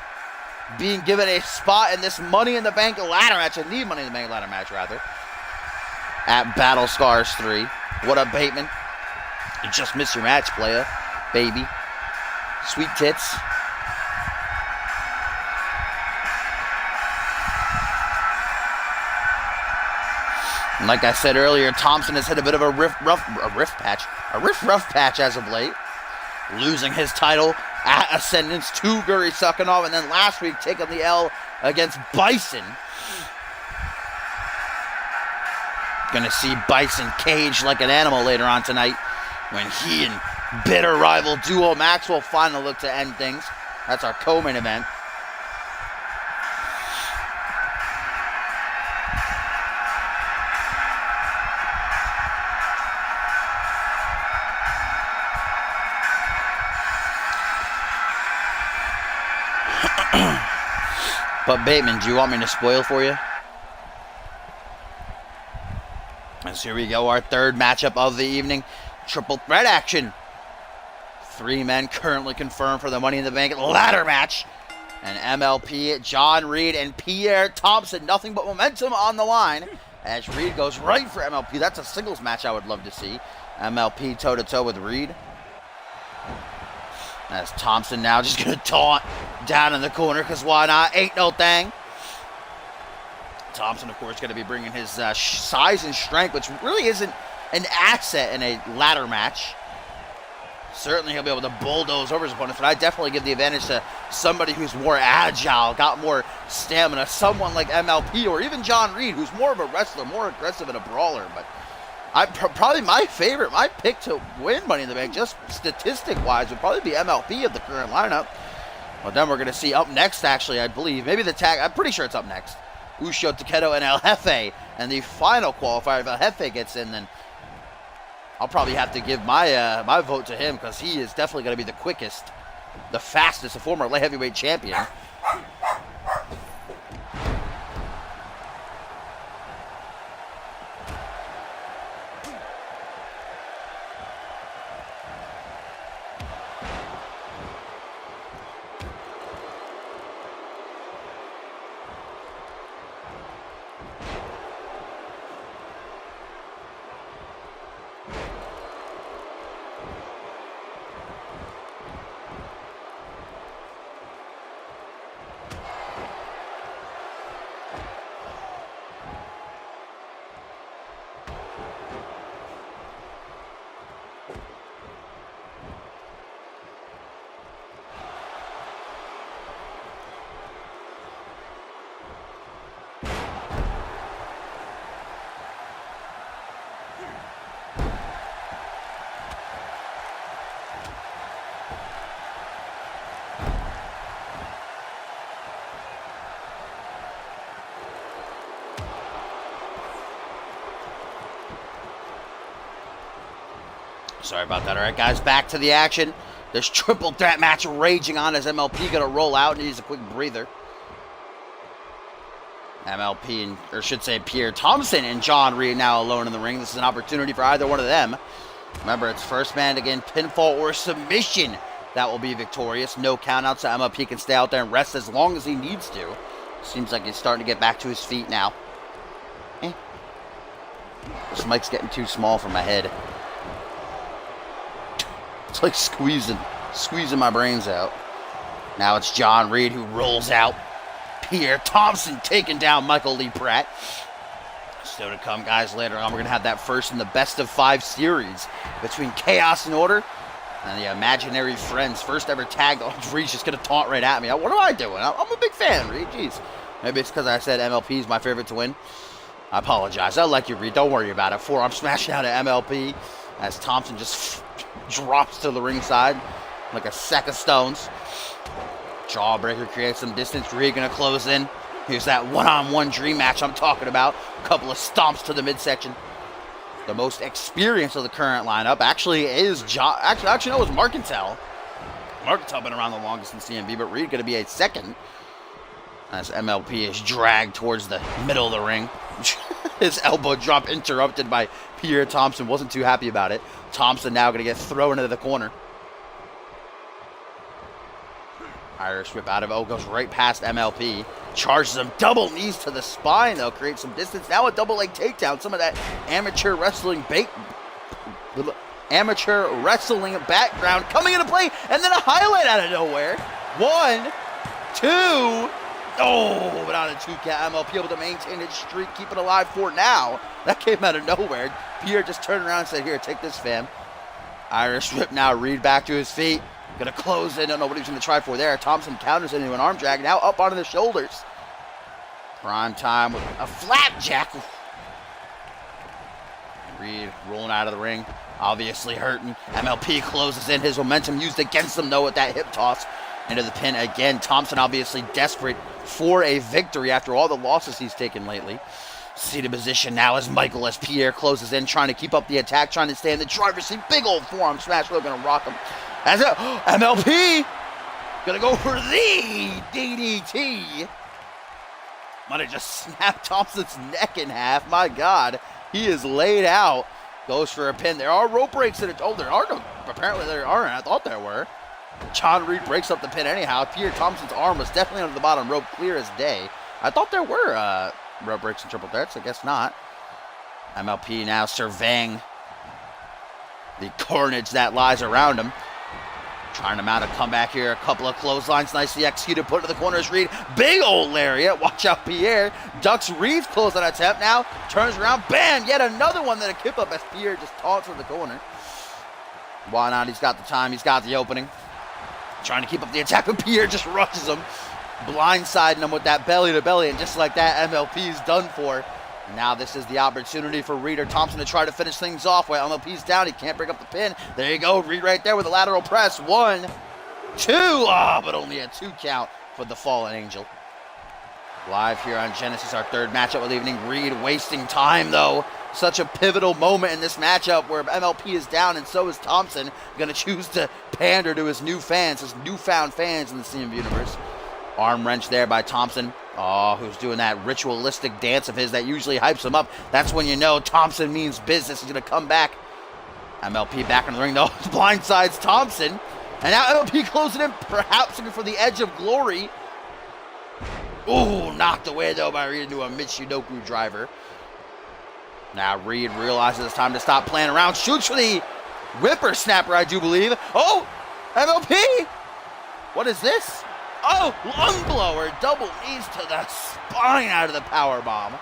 being given a spot in this Money in the Bank ladder match, a Need Money in the Bank ladder match rather, at Battle Scars 3. What up, Bateman? You just missed your match, playa, baby. Sweet tits. And like I said earlier, Thompson has hit a bit of a riff rough patch as of late, losing his title at Ascendance to Guri Sukhanov, and then last week taking the L against Bison. Gonna see Bison caged like an animal later on tonight when he and bitter rival Duo Maxwell finally look to end things. That's our co-main event. But Bateman, do you want me to spoil for you? As here we go, our third matchup of the evening. Triple threat action. 3 men currently confirmed for the Money in the Bank ladder match. And MLP, John Reed, and Pierre Thompson. Nothing but momentum on the line. As Reed goes right for MLP. That's a singles match I would love to see. MLP toe-to-toe with Reed. As Thompson now just going to taunt down in the corner, because why not? Ain't no thing. Thompson, of course, going to be bringing his size and strength, which really isn't an asset in a ladder match. Certainly he'll be able to bulldoze over his opponents, but I definitely give the advantage to somebody who's more agile, got more stamina, someone like MLP or even John Reed, who's more of a wrestler, more aggressive and a brawler. But probably my pick to win Money in the Bank, just statistic-wise, would probably be MLP of the current lineup. Well, then we're going to see up next, actually, I believe, maybe the tag, I'm pretty sure it's up next, Uso Takedo and El Jefe. And the final qualifier, if El Jefe gets in, then I'll probably have to give my my vote to him, because he is definitely going to be the quickest, the fastest, a former light heavyweight champion. Sorry about that. All right, guys, back to the action. There's triple threat match raging on as MLP going to roll out and needs a quick breather. MLP, and, or should say Pierre Thompson and John Reed now alone in the ring. This is an opportunity for either one of them. Remember, it's first man again, pinfall or submission that will be victorious. No countouts, so MLP can stay out there and rest as long as he needs to. Seems like he's starting to get back to his feet now. This mic's getting too small for my head. It's like squeezing my brains out. Now it's John Reed who rolls out. Pierre Thompson taking down Michael Lee Pratt. Still to come, guys, later on. We're going to have that first in the best of 5 series between Chaos and Order and the Imaginary Friends. First ever tag. Oh, Reed's just going to taunt right at me. What am I doing? I'm a big fan, Reed. Jeez. Maybe it's because I said MLP is my favorite to win. I apologize. I like you, Reed. Don't worry about it. Forearm smash down to MLP as Thompson just drops to the ringside like a sack of stones. Jawbreaker creates some distance. Reed gonna close in. Here's that one-on-one dream match I'm talking about. A couple of stomps to the midsection. The most experienced of the current lineup actually is Actually, no, it was Markentel. Markentel been around the longest in CMV, but Reed gonna be a second as MLP is dragged towards the middle of the ring. His elbow drop interrupted by Pierre Thompson. Wasn't too happy about it. Thompson now going to get thrown into the corner. Irish whip out of it. Goes right past MLP. Charges him. Double knees to the spine, though. Creates some distance. Now a double leg takedown. Some of that amateur wrestling background coming into play. And then a highlight out of nowhere. 1, 2... Oh, but on a 2 count, MLP able to maintain its streak, keep it alive for now. That came out of nowhere. Pierre just turned around and said, here, take this, fam. Irish whip now. Reed back to his feet. Gonna close in. Don't know what he's gonna try for there. Thompson counters into an arm drag. Now up onto the shoulders. Prime time with a flapjack. Reed rolling out of the ring. Obviously hurting. MLP closes in. His momentum used against him, though, with that hip toss into the pin. Again, Thompson obviously desperate for a victory after all the losses he's taken lately. Seated position now as Michael, as Pierre closes in, trying to keep up the attack, trying to stay in the driver's seat. Big old forearm smash. Really going to rock him. As MLP going to go for the DDT. Might have just snapped Thompson's neck in half. My God, he is laid out. Goes for a pin. There are rope breaks in it. Oh, there are no. Apparently there aren't. I thought there were. John Reed breaks up the pin anyhow. Pierre Thompson's arm was definitely under the bottom rope, clear as day. I thought there were rope breaks and triple threats. I guess not. MLP now surveying the carnage that lies around him. Trying to mount a comeback here. A couple of clotheslines nicely executed. Put to the corner is Reed. Big old lariat. Watch out, Pierre. Ducks Reed's clothesline attempt now. Turns around. Bam! Yet another one that a kip up as Pierre just taunts from the corner. Why not? He's got the time. He's got the opening. Trying to keep up the attack, but Pierre just rushes him. Blindsiding him with that belly to belly. And just like that, MLP is done for. Now this is the opportunity for Reed or Thompson to try to finish things off. While MLP's down, he can't break up the pin. There you go, Reed right there with a lateral press. 1, 2, but only a 2 count for the Fallen Angel. Live here on Genesis, our third matchup of the evening. Reed wasting time though. Such a pivotal moment in this matchup where MLP is down and so is Thompson. Gonna choose to pander to his new fans, his newfound fans in the CMV universe. Arm wrench there by Thompson. Oh, who's doing that ritualistic dance of his that usually hypes him up. That's when you know Thompson means business. He's going to come back. MLP back in the ring, though. Blindsides Thompson. And now MLP closing in, perhaps looking for the edge of glory. Ooh, knocked away, though, by Reed into a Michinoku driver. Now Reed realizes it's time to stop playing around. Shoots for the whippersnapper, I do believe. Oh, MLP! What is this? Oh, lung blower, double knees to the spine out of the power bomb.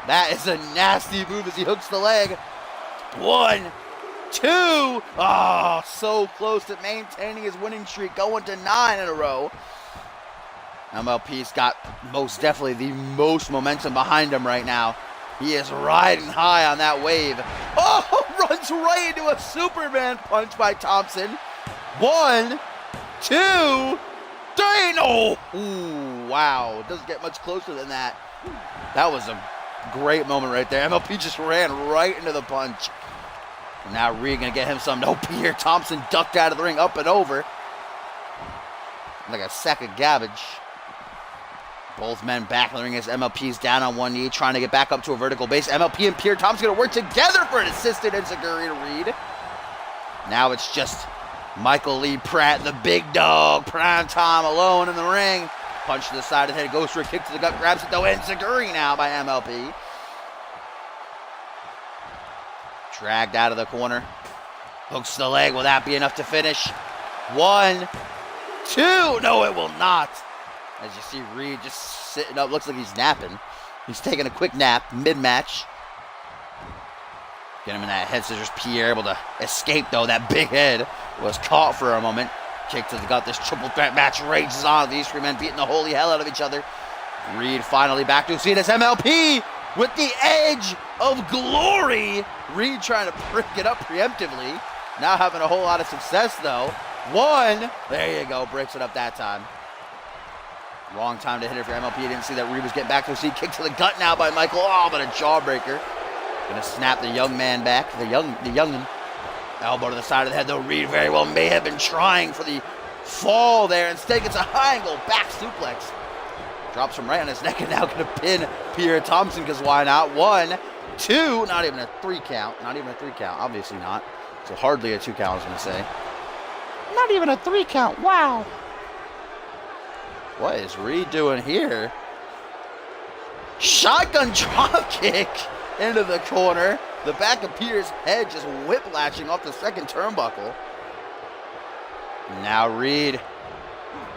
That is a nasty move as he hooks the leg. 1, 2. Oh, so close to maintaining his winning streak, going to 9 in a row. MLP's got most definitely the most momentum behind him right now. He is riding high on that wave. Oh, runs right into a Superman punch by Thompson. 1, 2, 3. No! Ooh, wow. It doesn't get much closer than that. That was a great moment right there. MLP just ran right into the punch. And now Reed gonna get him some. No, Pierre Thompson ducked out of the ring, up and over. Like a sack of garbage. Both men back in the ring as MLP's down on one knee, trying to get back up to a vertical base. MLP and Pierre Thompson gonna work together for an assisted enziguri to Reed. Now it's just Michael Lee Pratt, the big dog, prime time alone in the ring. Punch to the side of the head, goes for a kick to the gut, grabs it though, enziguri now by MLP. Dragged out of the corner. Hooks the leg, will that be enough to finish? 1, 2, no it will not. As you see Reed just sitting up, looks like he's napping. He's taking a quick nap mid-match. Get him in that head scissors. Pierre able to escape though. That big head was caught for a moment. Kick to the gut. This triple threat match rages on. These three men beating the holy hell out of each other. Reed finally back to his feet as MLP with the edge of glory. Reed trying to break it up preemptively. Now having a whole lot of success though. 1. There you go. Breaks it up that time. Wrong time to hit it for MLP. Didn't see that Reed was getting back to his feet. Kick to the gut now by Michael. Oh, but a jawbreaker. Gonna snap the young man back. The youngin. Elbow to the side of the head, though. Reed very well may have been trying for the fall there. Instead, gets a high angle back suplex. Drops him right on his neck and now gonna pin Pierre Thompson, because why not? 1, 2, not even a 3 count. Not even a 3 count. Obviously not. So hardly a 2 count, I was gonna say. Not even a 3 count. Wow. What is Reed doing here? Shotgun drop kick into the corner. The back of Pierre's head just whiplashing off the second turnbuckle. Now Reed,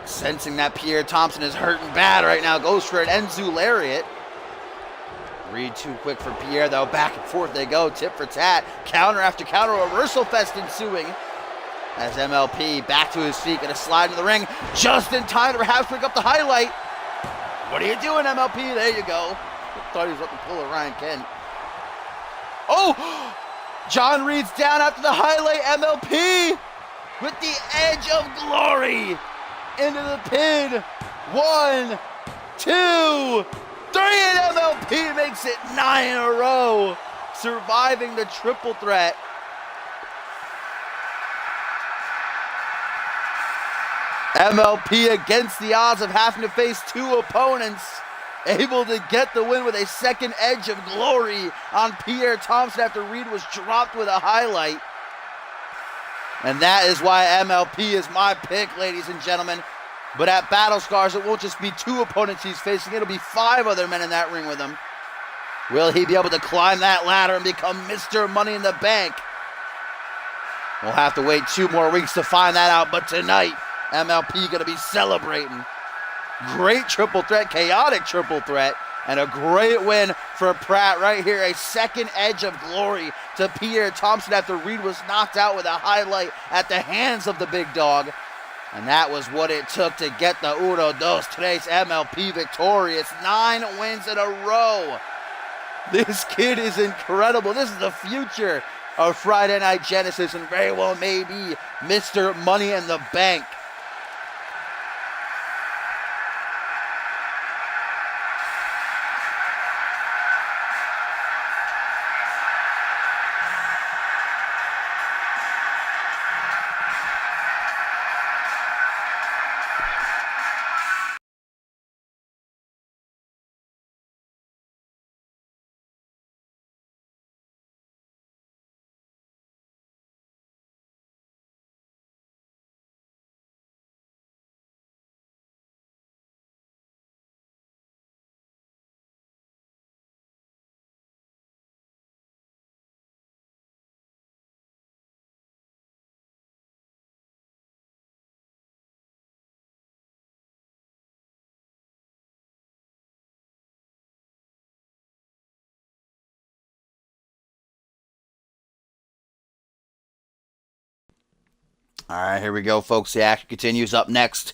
sensing that Pierre Thompson is hurting bad right now, goes for an Enzu lariat. Reed too quick for Pierre, though. Back and forth they go, tit for tat. Counter after counter, reversal fest ensuing. As MLP back to his feet, gonna slide into the ring just in time to perhaps pick up the highlight. What are you doing, MLP? There you go. Thought he was about to pull a Ryan Kent. Oh! John Reed's down after the highlight. MLP with the edge of glory into the pin. 1, 2, 3, and MLP makes it 9 in a row, surviving the triple threat. MLP against the odds of having to face 2 opponents, able to get the win with a second edge of glory on Pierre Thompson after Reed was dropped with a highlight. And that is why MLP is my pick, ladies and gentlemen. But at Battle Scars, it won't just be 2 opponents he's facing, it'll be 5 other men in that ring with him. Will he be able to climb that ladder and become Mr. Money in the Bank? We'll have to wait 2 more weeks to find that out, but tonight, MLP gonna be celebrating. Great triple threat, chaotic triple threat, and a great win for Pratt right here. A second edge of glory to Pierre Thompson after Reed was knocked out with a highlight at the hands of the big dog. And that was what it took to get the Uno Dos Tres MLP victorious. 9 wins in a row. This kid is incredible. This is the future of Friday Night Genesis and very well may be Mr. Money in the Bank. All right, here we go, folks. The action continues. Up next,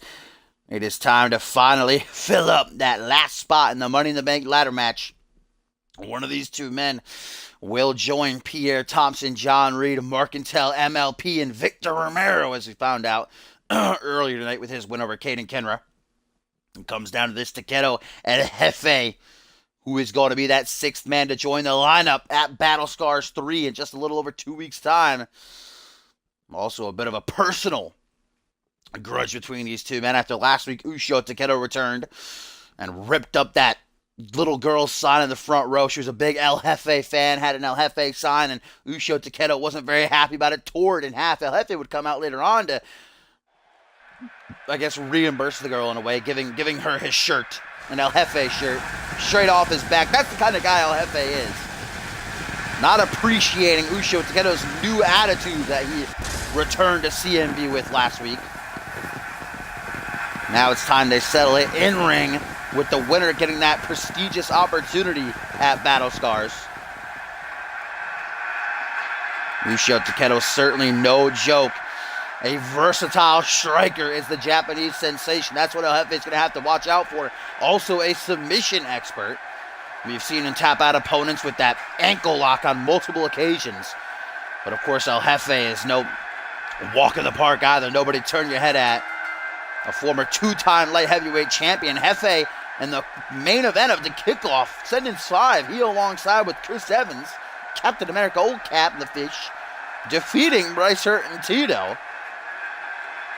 it is time to finally fill up that last spot in the Money in the Bank ladder match. One of these 2 men will join Pierre Thompson, John Reed, Marcantel, MLP, and Victor Romero, as we found out earlier tonight with his win over Caden Kenra. It comes down to this Takedo El Jefe, who is going to be that 6th man to join the lineup at Battle Scars 3 in just a little over 2 weeks' time. Also a bit of a personal grudge between these 2 men after last week Ushio Takedo returned and ripped up that little girl's sign in the front row. She was a big El Jefe fan, had an El Jefe sign, and Ushio Takedo wasn't very happy about it, tore it in half. El Jefe would come out later on to, I guess, reimburse the girl in a way, giving her his shirt, an El Jefe shirt, straight off his back. That's the kind of guy El Jefe is. Not appreciating Ushio Takedo's new attitude that he returned to CMV with last week. Now it's time they settle it in ring with the winner getting that prestigious opportunity at Battle Scars. Ushio Takedo certainly no joke. A versatile striker is the Japanese sensation. That's what El Jefe is going to have to watch out for. Also a submission expert. We've seen him tap out opponents with that ankle lock on multiple occasions. But of course, El Jefe is no walk in the park either. Nobody turn your head at. A former 2-time light heavyweight champion, Jefe, in the main event of the kickoff, Sentence 5, he alongside with Chris Evans, Captain America Old Cap and the Fish, defeating Bryce Hurt and Tito.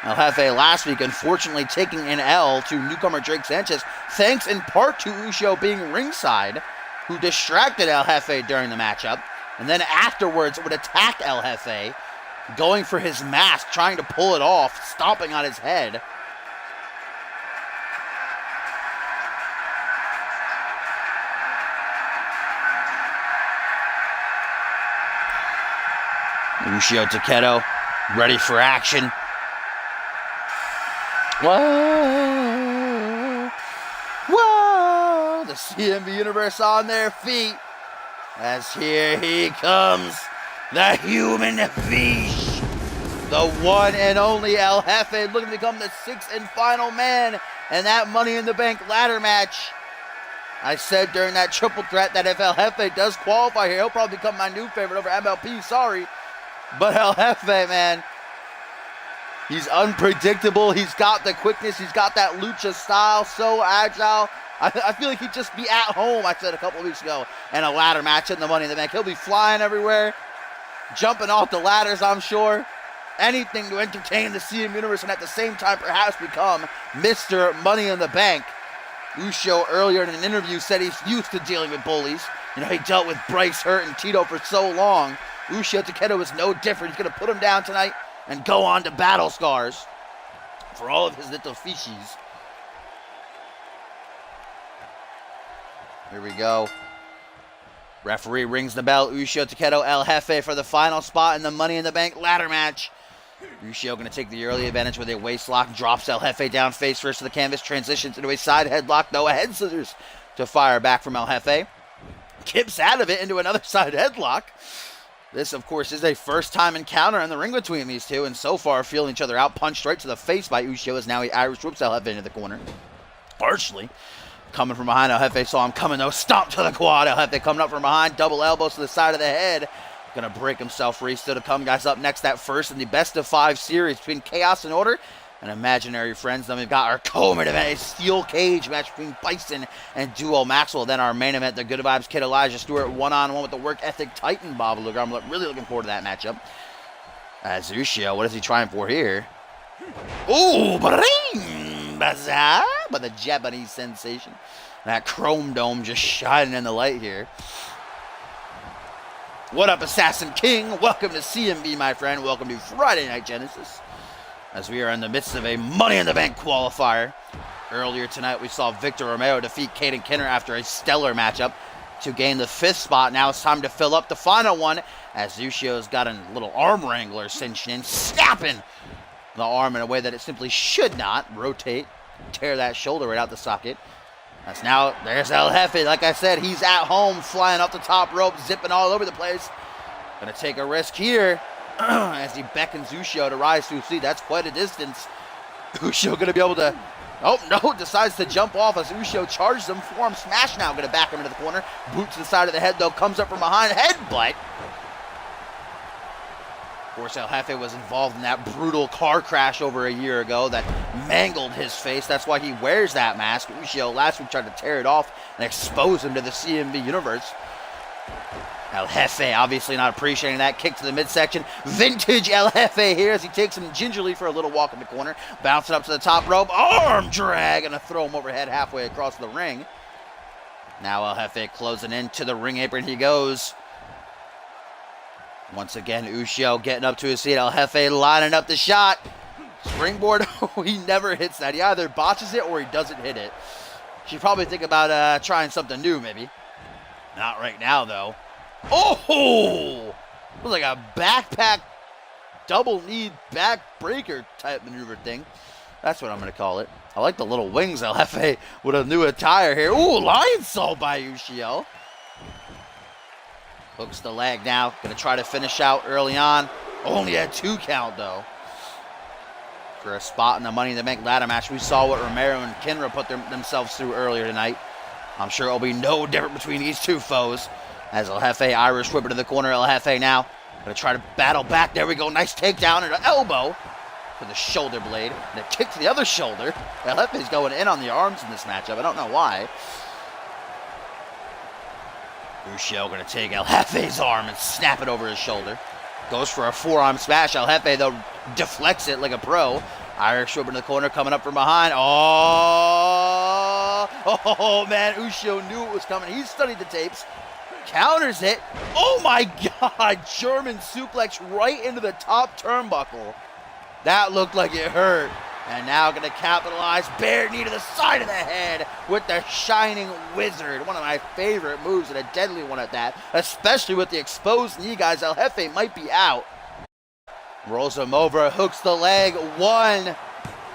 El Jefe last week, unfortunately, taking an L to newcomer Drake Sanchez, thanks in part to Ushio being ringside, who distracted El Jefe during the matchup, and then afterwards would attack El Jefe, going for his mask, trying to pull it off, stomping on his head. Ushio Takedo, ready for action. Whoa! Whoa! the CMV Universe on their feet. As here he comes, the human fish. The one and only El Jefe looking to become the sixth and final man in that Money in the Bank ladder match. I said during that triple threat that if El Jefe does qualify here, he'll probably become my new favorite over MLP, sorry. But El Jefe, man, he's unpredictable. He's got the quickness. He's got that lucha style, so agile. I feel like he'd just be at home, I said a couple of weeks ago, in a ladder match in the Money in the Bank. He'll be flying everywhere, jumping off the ladders, I'm sure. Anything to entertain the CM Universe and at the same time perhaps become Mr. Money in the Bank. Uso earlier in an interview said he's used to dealing with bullies. You know, he dealt with Bryce Hurt and Tito for so long. Uso Takedo is no different. He's going to put him down tonight and go on to battle scars for all of his little fishies. Here we go. Referee rings the bell. Uso Takedo, El Jefe for the final spot in the Money in the Bank ladder match. Uso going to take the early advantage with a waist lock. Drops El Jefe down face first to the canvas. Transitions into a side headlock. No head scissors to fire back from El Jefe. Kips out of it into another side headlock. This, of course, is a first-time encounter in the ring between these two. And so far, feeling each other out. Punched right to the face by Uso as now he Irish whips El Jefe into the corner. Partially. Coming from behind, El Jefe saw him coming though. Stomp to the quad. El Jefe coming up from behind. Double elbows to the side of the head. Gonna break himself free. Still to come, guys. Up next, that first in the best of 5 series between Chaos and Order and Imaginary Friends. Then we've got our co-main event, a steel cage match between Bison and Duo Maxwell. Then our main event, the Good Vibes Kid Elijah Stewart one-on-one with the work ethic Titan Bob Luger. I'm really looking forward to that matchup. As Uso, what is he trying for here? Ooh, bring bazaar by the Japanese sensation. That chrome dome just shining in the light here. What up, Assassin King? Welcome to CMV, my friend. Welcome to Friday Night Genesis. As we are in the midst of a Money in the Bank qualifier. Earlier tonight, we saw Victor Romero defeat Caden Kinner after a stellar matchup to gain the 5th spot. Now it's time to fill up the final one as Uso's got a little arm wrangler cinched in, snapping the arm in a way that it simply should not rotate, tear that shoulder right out the socket. That's now, there's El Jefe. Like I said, he's at home, flying up the top rope, zipping all over the place. Gonna take a risk here as he beckons Uso to rise to his feet. That's quite a distance. Uso gonna be able to, oh no, decides to jump off as Uso charges him. Forearm smash now, gonna back him into the corner. Boot to the side of the head though, comes up from behind, headbutt. Of course, El Jefe was involved in that brutal car crash over a year ago that mangled his face. That's why he wears that mask. Uso last week tried to tear it off and expose him to the CMV Universe. El Jefe obviously not appreciating that. Kick to the midsection. Vintage El Jefe here as he takes him gingerly for a little walk in the corner. Bouncing up to the top rope. Arm drag. And a throw him overhead halfway across the ring. Now El Jefe closing into the ring apron he goes. Once again, Uso getting up to his feet. El Jefe lining up the shot. Springboard. He never hits that. He either botches it or he doesn't hit it. Should probably think about trying something new, maybe. Not right now, though. Oh! It was like a backpack, double knee backbreaker type maneuver thing. That's what I'm going to call it. I like the little wings El Jefe with a new attire here. Ooh, lion salt by Uso. Hooks the leg now. Going to try to finish out early on. Only a 2 count, though. For a spot in the Money in the Bank ladder match. We saw what Romero and Kinra put themselves through earlier tonight. I'm sure it'll be no different between these two foes. As El Jefe Irish whip to the corner. El Jefe now going to try to battle back. There we go. Nice takedown and an elbow for the shoulder blade. And a kick to the other shoulder. El Jefe's going in on the arms in this matchup. I don't know why. Uso going to take El Jefe's arm and snap it over his shoulder. Goes for a forearm smash. El Jefe, though, deflects it like a pro. Irish whip in the corner, coming up from behind. Oh, man, Uso knew it was coming. He studied the tapes. Counters it. Oh, my God. German suplex right into the top turnbuckle. That looked like it hurt. And now going to capitalize. Bear knee to the side of the head with the Shining Wizard. One of my favorite moves and a deadly one at that. Especially with the exposed knee, guys. El Jefe might be out. Rolls him over. Hooks the leg. 1,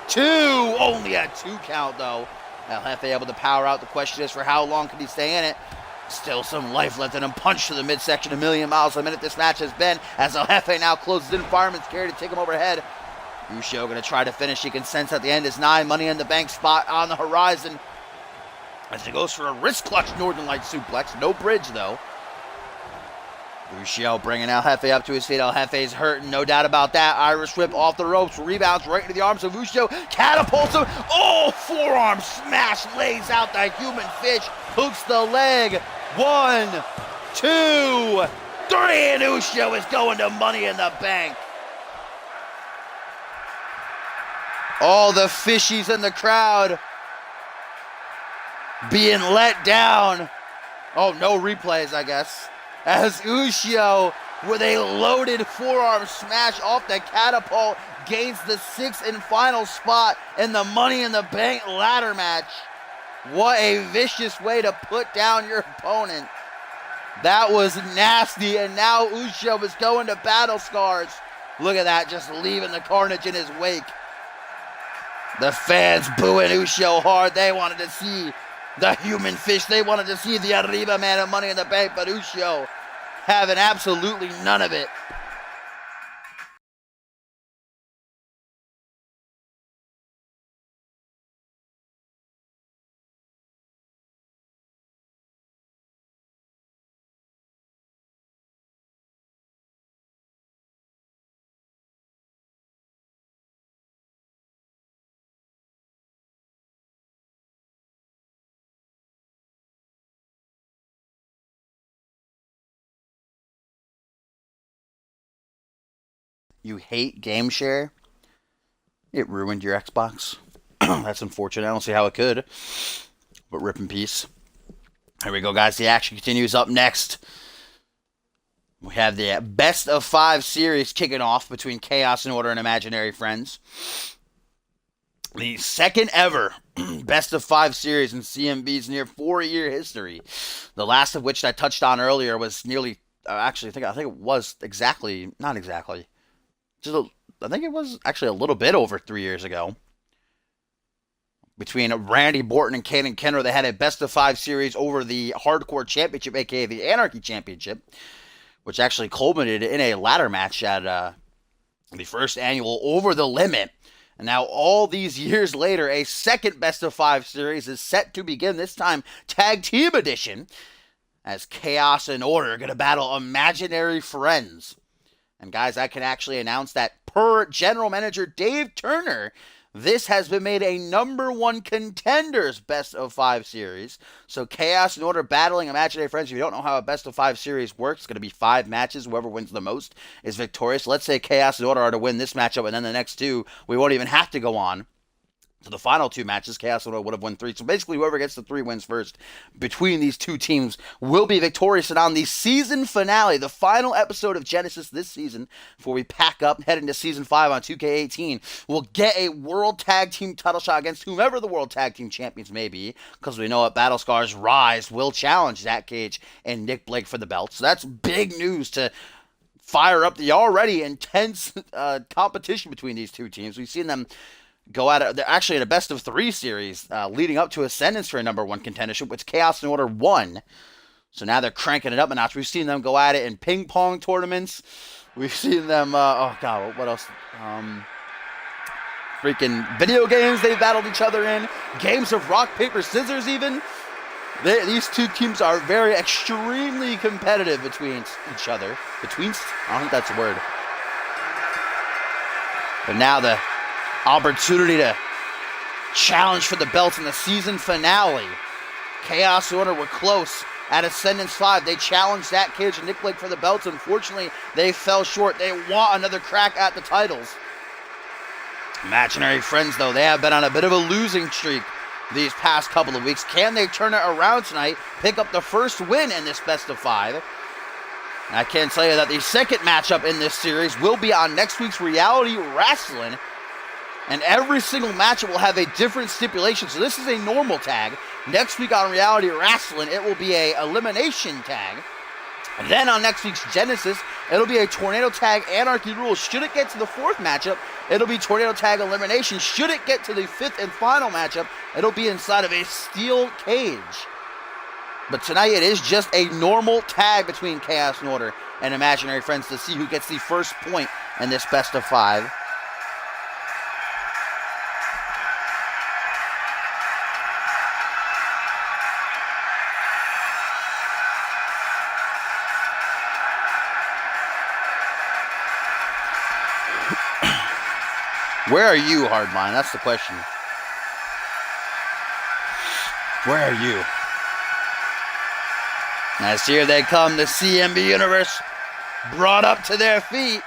2. Only a 2 count, though. El Jefe able to power out. The question is, for how long can he stay in it? Still some life left in him. Punch to the midsection. 1,000,000 miles a minute this match has been, as El Jefe now closes in. Fireman's carry to take him overhead. Ushio going to try to finish. He can sense at the end is 9. Money in the Bank spot on the horizon, as he goes for a wrist clutch Northern Light suplex. No bridge, though. Ushio bringing El Jefe up to his feet. El Jefe's hurting, no doubt about that. Irish whip off the ropes. Rebounds right into the arms of Ushio. Catapults him. Oh, forearm smash. Lays out the human fish. Hooks the leg. 1, 2, 3. And Ushio is going to Money in the Bank. All the fishies in the crowd being let down. Oh, no replays, I guess. As Ushio, with a loaded forearm smash off the catapult, gains the 6th and final spot in the Money in the Bank ladder match. What a vicious way to put down your opponent. That was nasty, and now Ushio is going to Battle Scars. Look at that, just leaving the carnage in his wake. The fans booing Ushio hard. They wanted to see the human fish. They wanted to see the Arriba Man of Money in the Bank, but Ushio having absolutely none of it. You hate game share? It ruined your Xbox. That's unfortunate. I don't see how it could. But rip in peace. Here we go, guys. The action continues. Up next, we have the best of 5 series kicking off between Chaos and Order and Imaginary Friends. The second ever best of 5 series in CMV's near 4-year history. The last of which I touched on earlier was nearly, I think it was exactly, not exactly. I think it was actually a little bit over 3 years ago. Between Randy Borton and Caden Kenner, they had a best of 5 series over the Hardcore Championship, aka the Anarchy Championship, which actually culminated in a ladder match at the first annual Over the Limit. And now, all these years later, a second best of 5 series is set to begin, this time Tag Team Edition, as Chaos and Order are going to battle Imaginary Friends. And guys, I can actually announce that per General Manager Dave Turner, this has been made a #1 contenders best of 5 series. So Chaos and Order battling Imaginary Friends. If you don't know how a best of 5 series works, it's going to be 5 matches. Whoever wins the most is victorious. Let's say Chaos and Order are to win this matchup, and then the next 2, we won't even have to go on to the final 2 matches. Chaos would have won 3. So basically, whoever gets the 3 wins first between these 2 teams will be victorious. And on the season finale, the final episode of Genesis this season, before we pack up and head into season 5 on 2K18, we'll get a World Tag Team title shot against whomever the World Tag Team champions may be, because we know at Battle Scars, Rise will challenge Zach Cage and Nick Blake for the belt. So that's big news to fire up the already intense competition between these 2 teams. We've seen them go at it. They're actually in a best of 3 series leading up to Ascendance for a #1 contendership, which Chaos and Order won. So now they're cranking it up a notch. We've seen them go at it in ping pong tournaments. We've seen them, oh God, what else? Freaking video games they've battled each other in. Games of rock, paper, scissors even. These 2 teams are very extremely competitive between each other. I don't think that's a word. But now the opportunity to challenge for the belts in the season finale. Chaos Order were close at Ascendance 5. They challenged Zach Cage and Nick Blake for the belts. Unfortunately, they fell short. They want another crack at the titles. Imaginary Friends, though, they have been on a bit of a losing streak these past couple of weeks. Can they turn it around tonight, pick up the first win in this best of 5? And I can tell you that the second matchup in this series will be on next week's Reality Wrestling. And every single matchup will have a different stipulation. So this is a normal tag. Next week on Reality Wrestling, it will be a elimination tag. And then on next week's Genesis, it'll be a tornado tag anarchy rule. Should it get to the 4th matchup, it'll be tornado tag elimination. Should it get to the 5th and final matchup, it'll be inside of a steel cage. But tonight it is just a normal tag between Chaos and Order and Imaginary Friends to see who gets the first point in this best of 5. Where are you, Hardline? That's the question. Where are you? As here they come, the CMV Universe brought up to their feet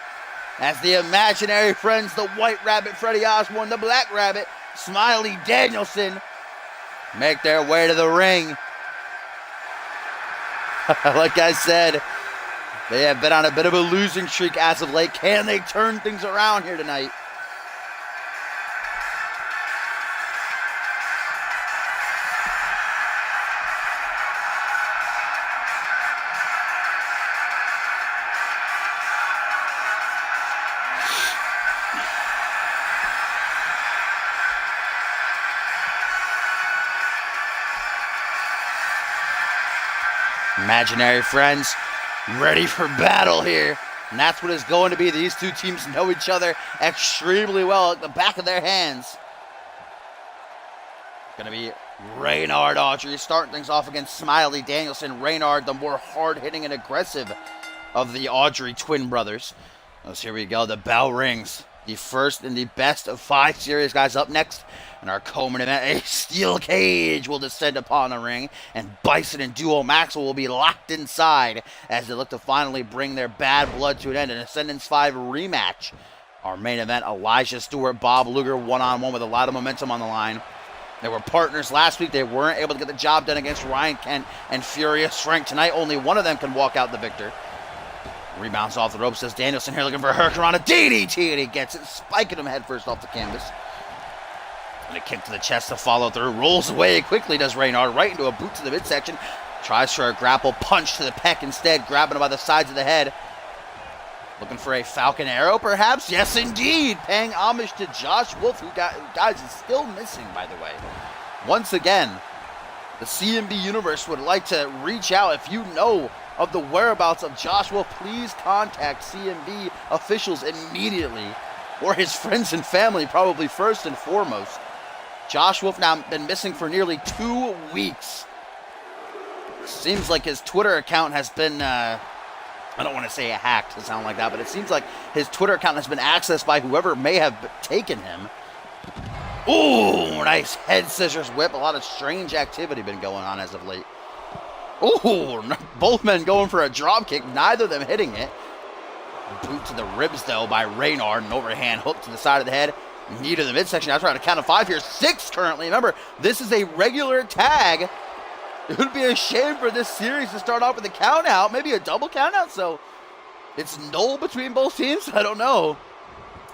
as the Imaginary Friends, the White Rabbit, Freddie Osborne, the Black Rabbit, Smiley Danielson, make their way to the ring. Like I said, they have been on a bit of a losing streak as of late. Can they turn things around here tonight? Imaginary Friends ready for battle here. And that's what it's going to be. These two teams know each other extremely well at the back of their hands. Going to be Reynard Audrey starting things off against Smiley Danielson. Reynard, the more hard-hitting and aggressive of the Audrey twin brothers. So here we go. The bell rings. The first and the best of 5 series guys up next. In our co-main event, a steel cage will descend upon the ring, and Bison and Duo Maxwell will be locked inside as they look to finally bring their bad blood to an end. An Ascendance 5 rematch. Our main event, Elijah Stewart, Bob Luger, one-on-one with a lot of momentum on the line. They were partners last week. They weren't able to get the job done against Ryan Kent and Furious Frank. Tonight, only one of them can walk out the victor. Rebounds off the ropes as Danielson here looking for a Hurricane DDT, and he gets it, spiking him headfirst off the canvas. And a kick to the chest to follow through. Rolls away quickly, does Reynard, right into a boot to the midsection. Tries for a grapple punch to the pec instead, grabbing him by the sides of the head. Looking for a Falcon Arrow, perhaps? Yes, indeed. Paying homage to Josh Wolf, who guys is still missing, by the way. Once again, the CMB Universe would like to reach out. If you know of the whereabouts of Josh Wolf, please contact CMB officials immediately, or his friends and family, probably first and foremost. Josh Wolf now been missing for nearly 2 weeks. Seems like his Twitter account has been, I don't want to say hacked to sound like that, but it seems like his Twitter account has been accessed by whoever may have taken him. Ooh, nice head scissors whip. A lot of strange activity been going on as of late. Ooh, both men going for a drop kick, neither of them hitting it. Boot to the ribs, though, by Reynard. An overhand hook to the side of the head. Knee to the midsection. That's right, a count of 5 here. 6 currently. Remember, this is a regular tag. It would be a shame for this series to start off with a count out, maybe a double count out, so it's null between both teams. I don't know.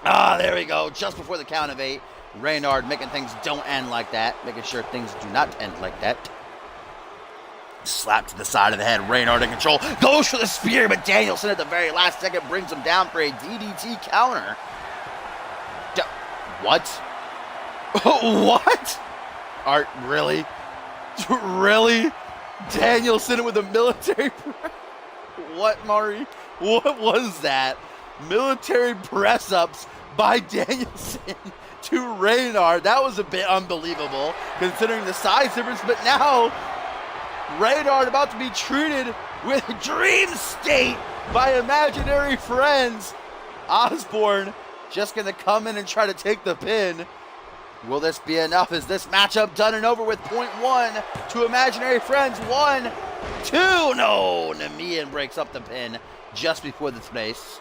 Ah, there we go. Just before the count of 8. Reynard making things don't end like that, making sure things do not end like that. Slap to the side of the head. Reynard in control. Goes for the spear, but Danielson at the very last second brings him down for a DDT counter. What? What? Art, really? Really? Danielson with a military... What, Mari? What was that? Military press-ups by Danielson to Reynard. That was a bit unbelievable, considering the size difference, but now... Reynard about to be treated with Dream State by Imaginary Friends. Osborne just going to come in and try to take the pin. Will this be enough? Is this matchup done and over with? Point 1 to Imaginary Friends. 1, 2. No, Namian breaks up the pin just before the place.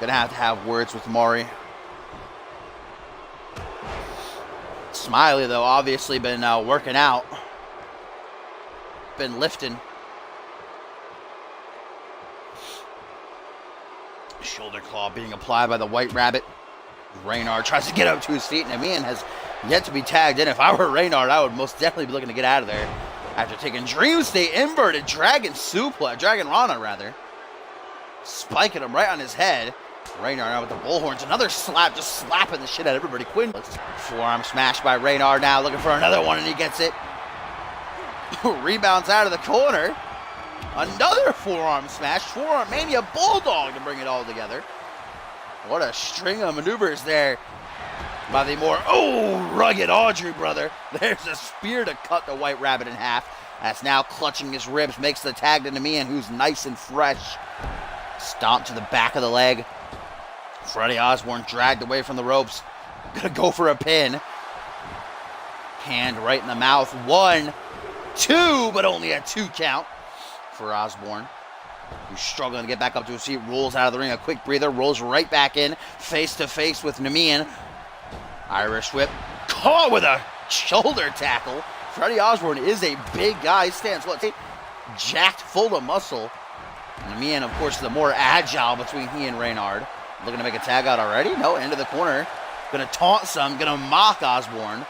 Gonna have to have words with Maury. Smiley, though, obviously been working out. Been lifting. Shoulder claw being applied by the White Rabbit. Reynard tries to get up to his feet, and Namian has yet to be tagged in. If I were Reynard, I would most definitely be looking to get out of there. After taking Dream State, inverted Dragon Suplex, Dragon Rana rather. Spiking him right on his head. Reynard now with the bullhorns. Another slap, just slapping the shit out of everybody. Quinn. Forearm smash by Reynard now, looking for another one, and he gets it. Rebounds out of the corner. Another forearm smash. Forearm Mania Bulldog to bring it all together. What a string of maneuvers there by the more, rugged Audrey brother. There's a spear to cut the White Rabbit in half. That's now clutching his ribs. Makes the tag to Namian, who's nice and fresh. Stomp to the back of the leg. Freddie Osborne dragged away from the ropes. Gonna go for a pin. Hand right in the mouth. 1, 2, but only a 2 count for Osborne, who's struggling to get back up to his feet. Rolls out of the ring, a quick breather, rolls right back in, face to face with Namian. Irish whip, caught with a shoulder tackle. Freddie Osborne is a big guy. He stands, jacked full of muscle. Namian, of course, the more agile between he and Reynard. Looking to make a tag out already? No, into the corner. Gonna taunt some, gonna mock Osborne.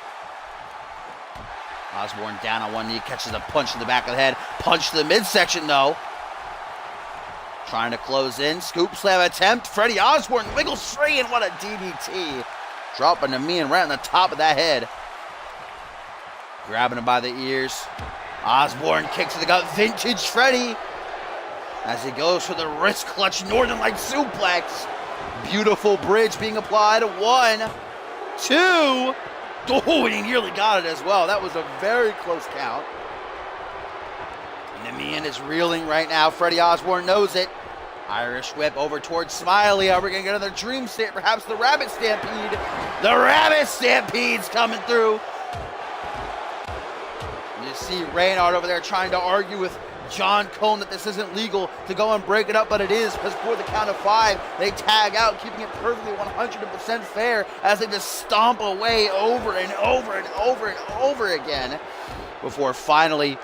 Osborne down on one knee, catches a punch to the back of the head. Punch to the midsection, though. Trying to close in. Scoop slam attempt. Freddie Osborne wiggles free, and what a DDT. Dropping Namian right on the top of that head. Grabbing him by the ears. Osborne kicks to the gut. Vintage Freddie. As he goes for the wrist clutch Northern Light suplex. Beautiful bridge being applied. 1, 2. Oh, and he nearly got it as well. That was a very close count. Namian is reeling right now. Freddie Osborne knows it. Irish whip over towards Smiley. Are we going to get another Dream State? Perhaps the Rabbit Stampede. The Rabbit Stampede's coming through. You see Reynard over there trying to argue with John Cone that this isn't legal to go and break it up, but it is, because for the count of 5, they tag out, keeping it perfectly 100% fair as they just stomp away over and over and over and over again before finally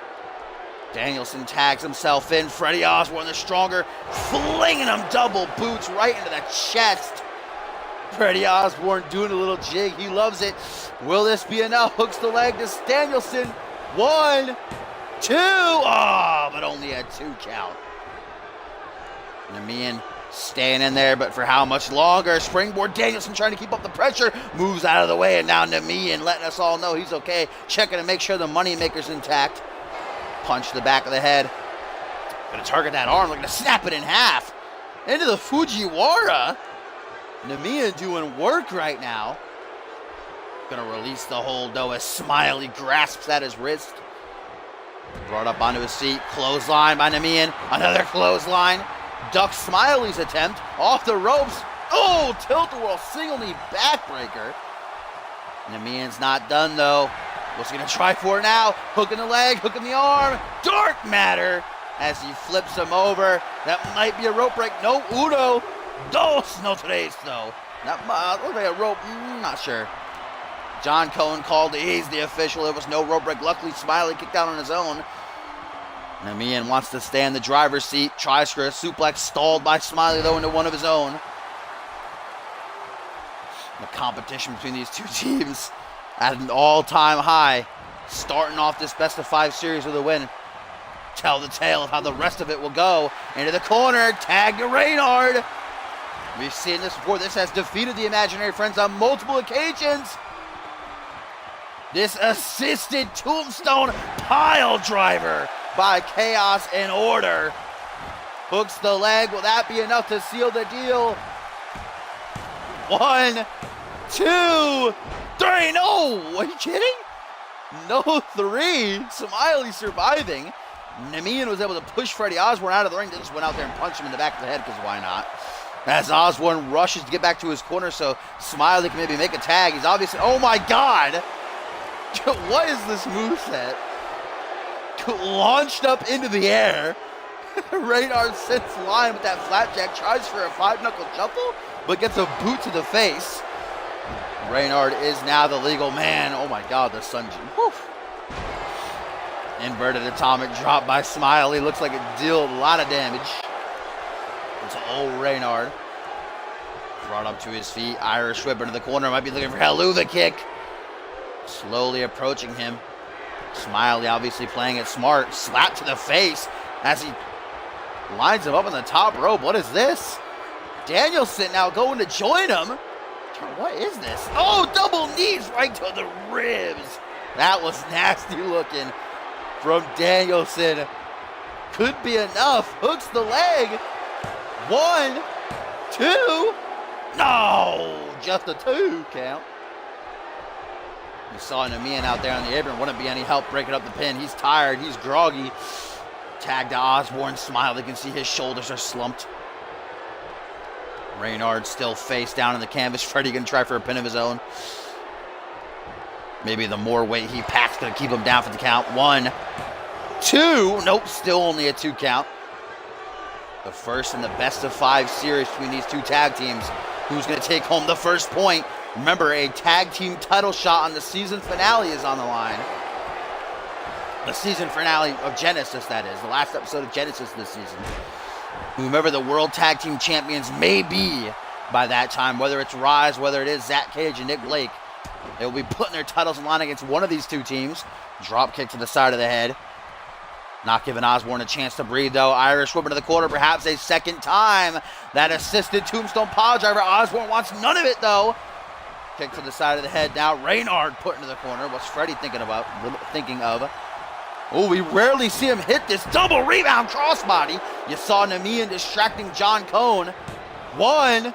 Danielson tags himself in. Freddie Osborne, the stronger, flinging him double boots right into the chest. Freddie Osborne doing a little jig. He loves it. Will this be enough? Hooks the leg to Danielson. 1, 2. Oh, but only a 2 count. Namian staying in there, but for how much longer? Springboard. Danielson trying to keep up the pressure. Moves out of the way, and now Namian letting us all know he's okay. Checking to make sure the moneymaker's intact. Punch to the back of the head. Gonna target that arm, looking to snap it in half. Into the Fujiwara. Namian doing work right now. Gonna release the hold though as Smiley grasps at his wrist. Brought up onto his feet. Clothesline by Namian. Another clothesline. Ducks Smiley's attempt. Off the ropes. Oh, tilt-a-whirl single knee backbreaker. Namian's not done though. What's he going to try for now? Hook in the leg, hook in the arm. Dark matter as he flips him over. That might be a rope break. No, Uno. Dos no tres, though. That looks like a rope. Not sure. John Cohen called it. He's the official. It was no rope break. Luckily, Smiley kicked out on his own. Namian wants to stay in the driver's seat. Tries for a suplex. Stalled by Smiley, though, into one of his own. The competition between these two teams at an all-time high, starting off this best-of-5 series with a win. Tell the tale of how the rest of it will go. Into the corner, tag to Reynard. We've seen this before. This has defeated the Imaginary Friends on multiple occasions. This assisted tombstone pile driver by Chaos and Order. Hooks the leg. Will that be enough to seal the deal? 1, 2, 3. No, are you kidding? No 3. Smiley surviving. Namian was able to push Freddie Osborne out of the ring. They just went out there and punched him in the back of the head, because why not? As Osborne rushes to get back to his corner so Smiley can maybe make a tag. He's obviously, oh my God. What is this moveset? Launched up into the air. Reynard sits flying with that flapjack, tries for a 5-knuckle shuffle, but gets a boot to the face. Reynard is now the legal man. Oh my God, the Sunjin. Whew. Inverted atomic drop by Smiley. Looks like it dealt a lot of damage. It's old Reynard. Brought up to his feet. Irish whip into the corner. Might be looking for Helluva kick. Slowly approaching him. Smiley obviously playing it smart. Slap to the face as he lines him up on the top rope. What is this? Danielson now going to join him. What is this? Oh, double knees right to the ribs. That was nasty looking from Danielson. Could be enough. Hooks the leg. 1, 2. No, just a 2 count. You saw Namian out there on the apron. Wouldn't be any help breaking up the pin. He's tired. He's groggy. Tag to Osborne. Smile. You can see his shoulders are slumped. Reynard still face down in the canvas. Freddie gonna try for a pin of his own. Maybe the more weight he packs gonna keep him down for the count. 1, 2. Nope, still only a 2 count. The first in the best of 5 series between these two tag teams. Who's gonna take home the first point? Remember, a tag team title shot on the season finale is on the line. The season finale of Genesis, that is. The last episode of Genesis this season. Whomever the World Tag Team Champions may be by that time, whether it's Rise, whether it is Zach Cage and Nick Blake, they will be putting their titles in line against one of these two teams. Drop kick to the side of the head. Not giving Osborne a chance to breathe, though. Irish whip into the corner, perhaps a second time. That assisted tombstone pile driver. Osborne wants none of it, though. Kick to the side of the head. Now Reynard put into the corner. What's Freddie thinking of? Oh, we rarely see him hit this double rebound crossbody. You saw Namian distracting John Cone. 1,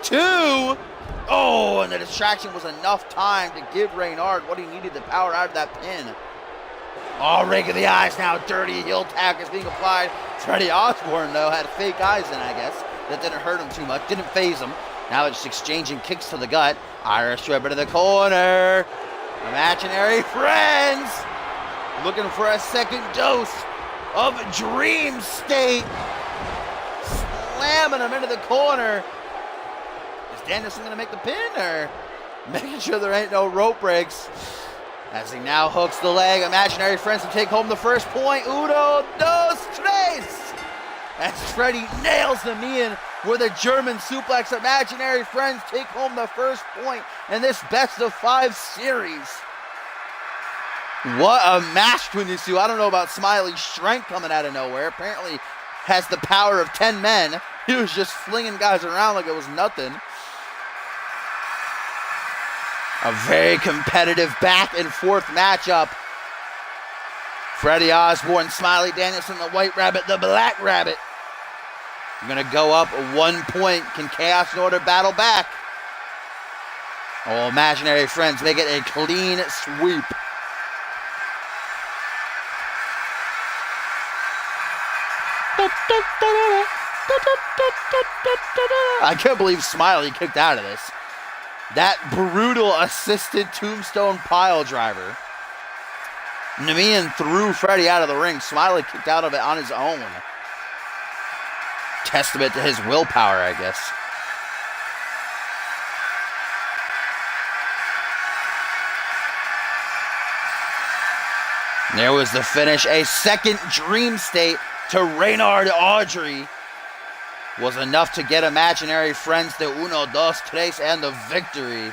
2. Oh, and the distraction was enough time to give Reynard what he needed to power out of that pin. Oh, rake of the eyes now. Dirty heel tag is being applied. Freddie Osborne, though, had fake eyes in, I guess. That didn't hurt him too much. Didn't phase him. Now they're just exchanging kicks to the gut. Irish whip into the corner. Imaginary friends. Looking for a second dose of Dream State. Slamming him into the corner. Is Danielson going to make the pin or making sure there ain't no rope breaks? As he now hooks the leg. Imaginary friends to take home the first point. 1, 2, 3. As Freddie nails them in with a German suplex. Imaginary friends take home the first point in this best of 5 series. What a match between these two. I don't know about Smiley's strength coming out of nowhere. Apparently has the power of 10 men. He was just flinging guys around like it was nothing. A very competitive back and forth matchup. Freddie Osborne, Smiley Danielson, the White Rabbit, the Black Rabbit. I'm going to go up 1 point. Can Chaos and Order battle back? Oh, Imaginary Friends make it a clean sweep. I can't believe Smiley kicked out of this. That brutal assisted tombstone pile driver. Namian threw Freddie out of the ring. Smiley kicked out of it on his own. Testament to his willpower, I guess. There was the finish. A second Dream State to Reynard Audrey was enough to get Imaginary Friends to 1, 2, 3 and the victory.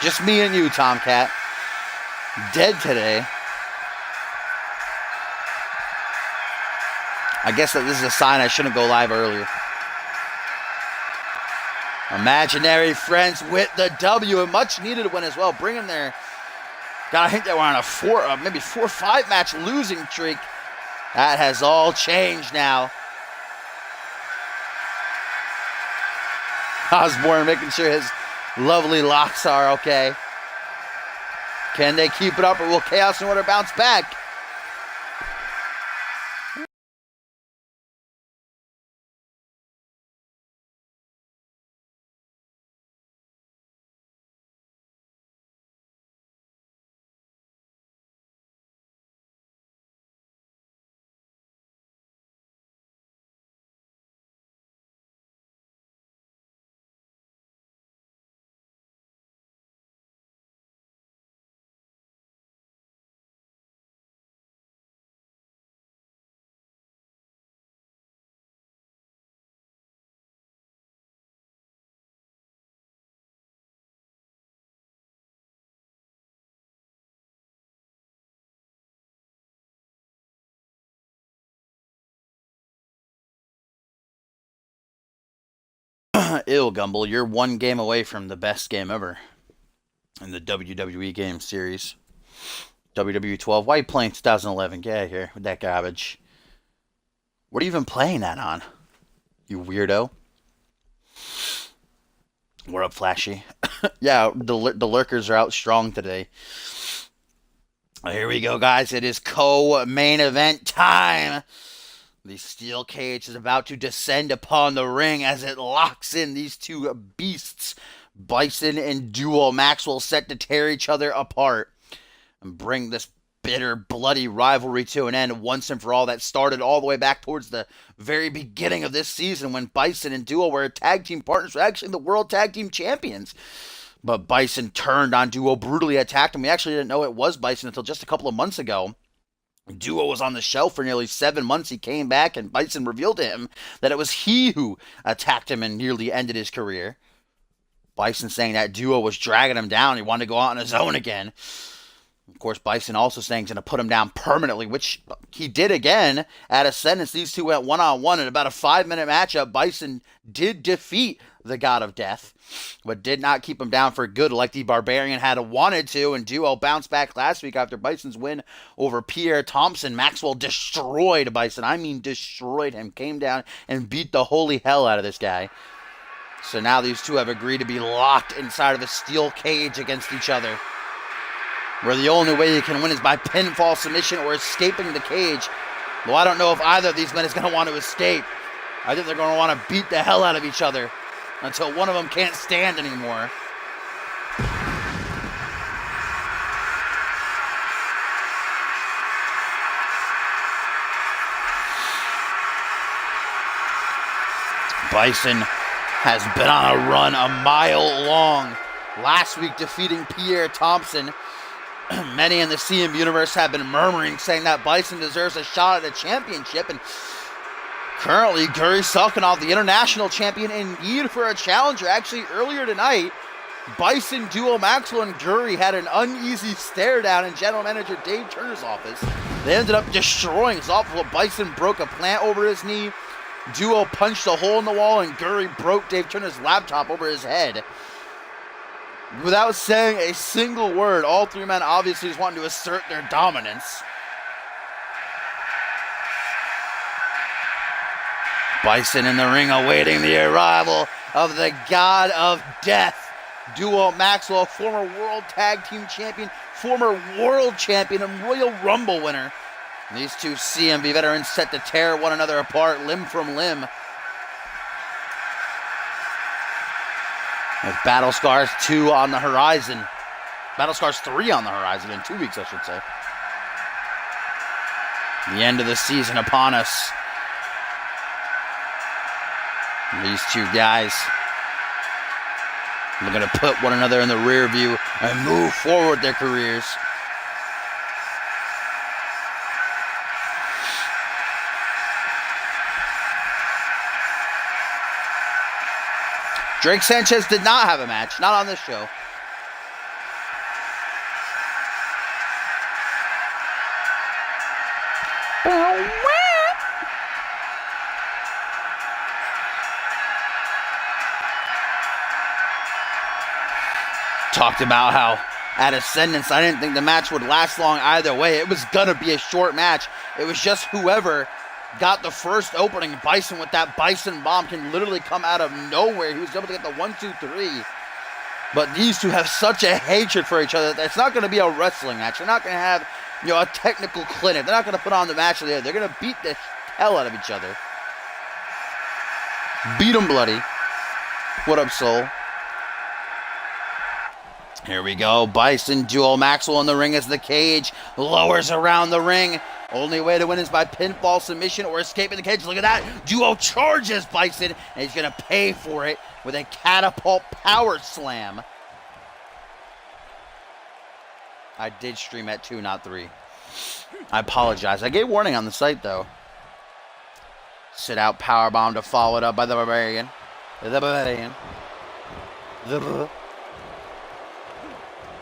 Just me and you, Tomcat. Dead today. I guess that this is a sign I shouldn't go live earlier. Imaginary Friends with the W. A much needed win as well. Bring him there. God, I think they were on a maybe 4-5 match losing streak. That has all changed now. Osborne making sure his lovely locks are okay. Can they keep it up or will Chaos and Order bounce back? Ill, Gumble, you're one game away from the best game ever in the WWE game series. WWE 12. Why are you playing 2011? Get out of here with that garbage. What are you even playing that on? You weirdo. We're up, Flashy. Yeah, the lurkers are out strong today. Here we go, guys. It is co-main event time. The steel cage is about to descend upon the ring as it locks in these two beasts. Bison and Duo Maxwell set to tear each other apart and bring this bitter, bloody rivalry to an end once and for all. That started all the way back towards the very beginning of this season when Bison and Duo were tag team partners, were actually the World Tag Team Champions. But Bison turned on Duo, brutally attacked him. We actually didn't know it was Bison until just a couple of months ago. Duo was on the shelf for nearly 7 months. He came back, and Bison revealed to him that it was he who attacked him and nearly ended his career. Bison saying that Duo was dragging him down. He wanted to go out on his own again. Of course, Bison also saying he's going to put him down permanently, which he did again at Ascendance. These two went one-on-one in about a 5-minute matchup. Bison did defeat the God of Death, but did not keep him down for good like the Barbarian had wanted to, and Duo bounced back last week after Bison's win over Pierre Thompson. Maxwell destroyed Bison. I mean destroyed him. Came down and beat the holy hell out of this guy. So now these two have agreed to be locked inside of a steel cage against each other, where the only way you can win is by pinfall submission or escaping the cage. Well, I don't know if either of these men is going to want to escape. I think they're going to want to beat the hell out of each other until one of them can't stand anymore. Bison has been on a run a mile long. Last week defeating Pierre Thompson. Many in the CMV universe have been murmuring, saying that Bison deserves a shot at a championship, and currently Guri Salkinov, the international champion, in need for a challenger. Actually, earlier tonight, Bison, Duo Maxwell, and Guri had an uneasy stare down in General Manager Dave Turner's office. They ended up destroying his office. Bison broke a plant over his knee, Duo punched a hole in the wall, and Guri broke Dave Turner's laptop over his head. Without saying a single word, all three men obviously just wanting to assert their dominance. Bison in the ring awaiting the arrival of the God of Death. Duo Maxwell, former World Tag Team Champion, former World Champion, and Royal Rumble winner. And these two CMV veterans set to tear one another apart limb from limb. With Battle Scars 2 on the horizon. Battle Scars 3 on the horizon in 2 weeks, I should say. The end of the season upon us. And these two guys are going to put one another in the rear view and move forward their careers. Drake Sanchez did not have a match, not on this show. Talked about how at Ascendance, I didn't think the match would last long either way. It was going to be a short match. It was just whoever got the first opening. Bison with that Bison bomb can literally come out of nowhere. He was able to get the 1, 2, 3. But these two have such a hatred for each other that it's not going to be a wrestling match. They're not going to have, a technical clinic. They're not going to put on the match there. They're going to beat the hell out of each other. Beat them bloody. What up, Soul? Here we go. Bison, Duo Maxwell in the ring as the cage lowers around the ring. Only way to win is by pinfall submission or escaping the cage. Look at that. Duo charges Bison, and he's going to pay for it with a catapult power slam. I did stream at 2, not 3. I apologize. I gave warning on the site, though. Sit out powerbomb to follow it up by the Barbarian.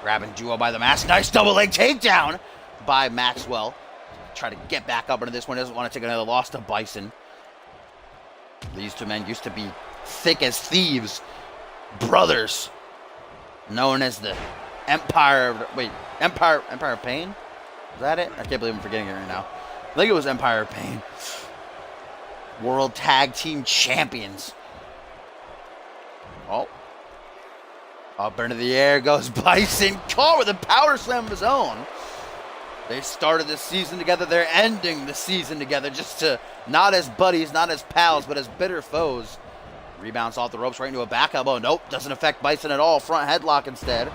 Grabbing Duo by the mask. Nice double leg takedown by Maxwell. Try to get back up into this one. Doesn't want to take another loss to Bison. These two men used to be thick as thieves brothers, known as the Empire of Pain? Is that it? I can't believe I'm forgetting it right now. I think it was Empire of Pain. World Tag Team Champions. Oh. Up into the air goes Bison. Caught with a power slam of his own. They started the season together. They're ending the season together. Just to, not as buddies, not as pals, but as bitter foes. Rebounds off the ropes right into a back elbow. Nope, doesn't affect Bison at all. Front headlock instead.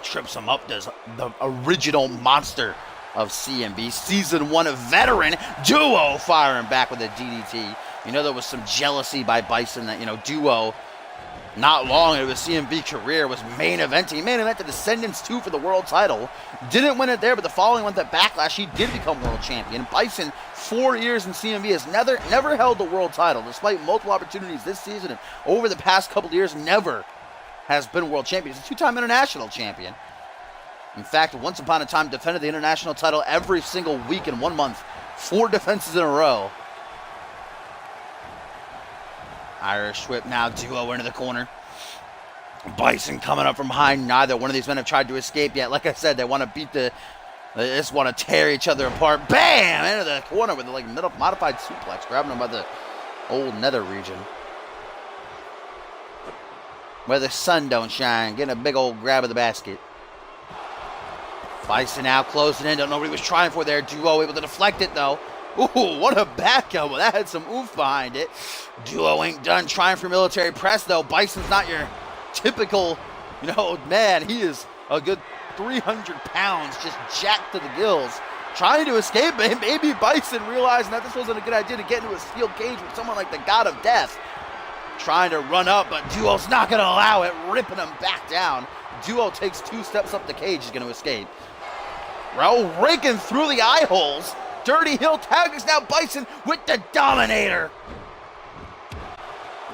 Trips him up. Does the original monster of CMV. Season 1 veteran Duo firing back with a DDT. You know, there was some jealousy by Bison that, you know, Duo, not long into his CMV career, was main eventing. He main evented Descendants 2 for the world title. Didn't win it there, but the following month at Backlash, he did become world champion. Bison, 4 years in CMV, has never held the world title, despite multiple opportunities this season and over the past couple of years, never has been world champion. He's a 2-time international champion. In fact, once upon a time, defended the international title every single week in 1 month. 4 defenses in a row. Irish whip now, Duo into the corner. Bison coming up from behind. Neither one of these men have tried to escape yet. Like I said, they want to beat they just want to tear each other apart. Bam! Into the corner with the middle modified suplex, grabbing him by the old nether region. Where the sun don't shine. Getting a big old grab of the basket. Bison now closing in. Don't know what he was trying for there. Duo able to deflect it, though. Ooh, what a back elbow. That had some oomph behind it. Duo ain't done trying for military press, though. Bison's not your typical, man. He is a good 300 pounds, just jacked to the gills. Trying to escape, maybe Bison realizing that this wasn't a good idea to get into a steel cage with someone like the God of Death. Trying to run up, but Duo's not going to allow it, ripping him back down. Duo takes 2 steps up the cage. He's going to escape. Raul raking through the eye holes. Dirty heel tag is now Bison with the Dominator.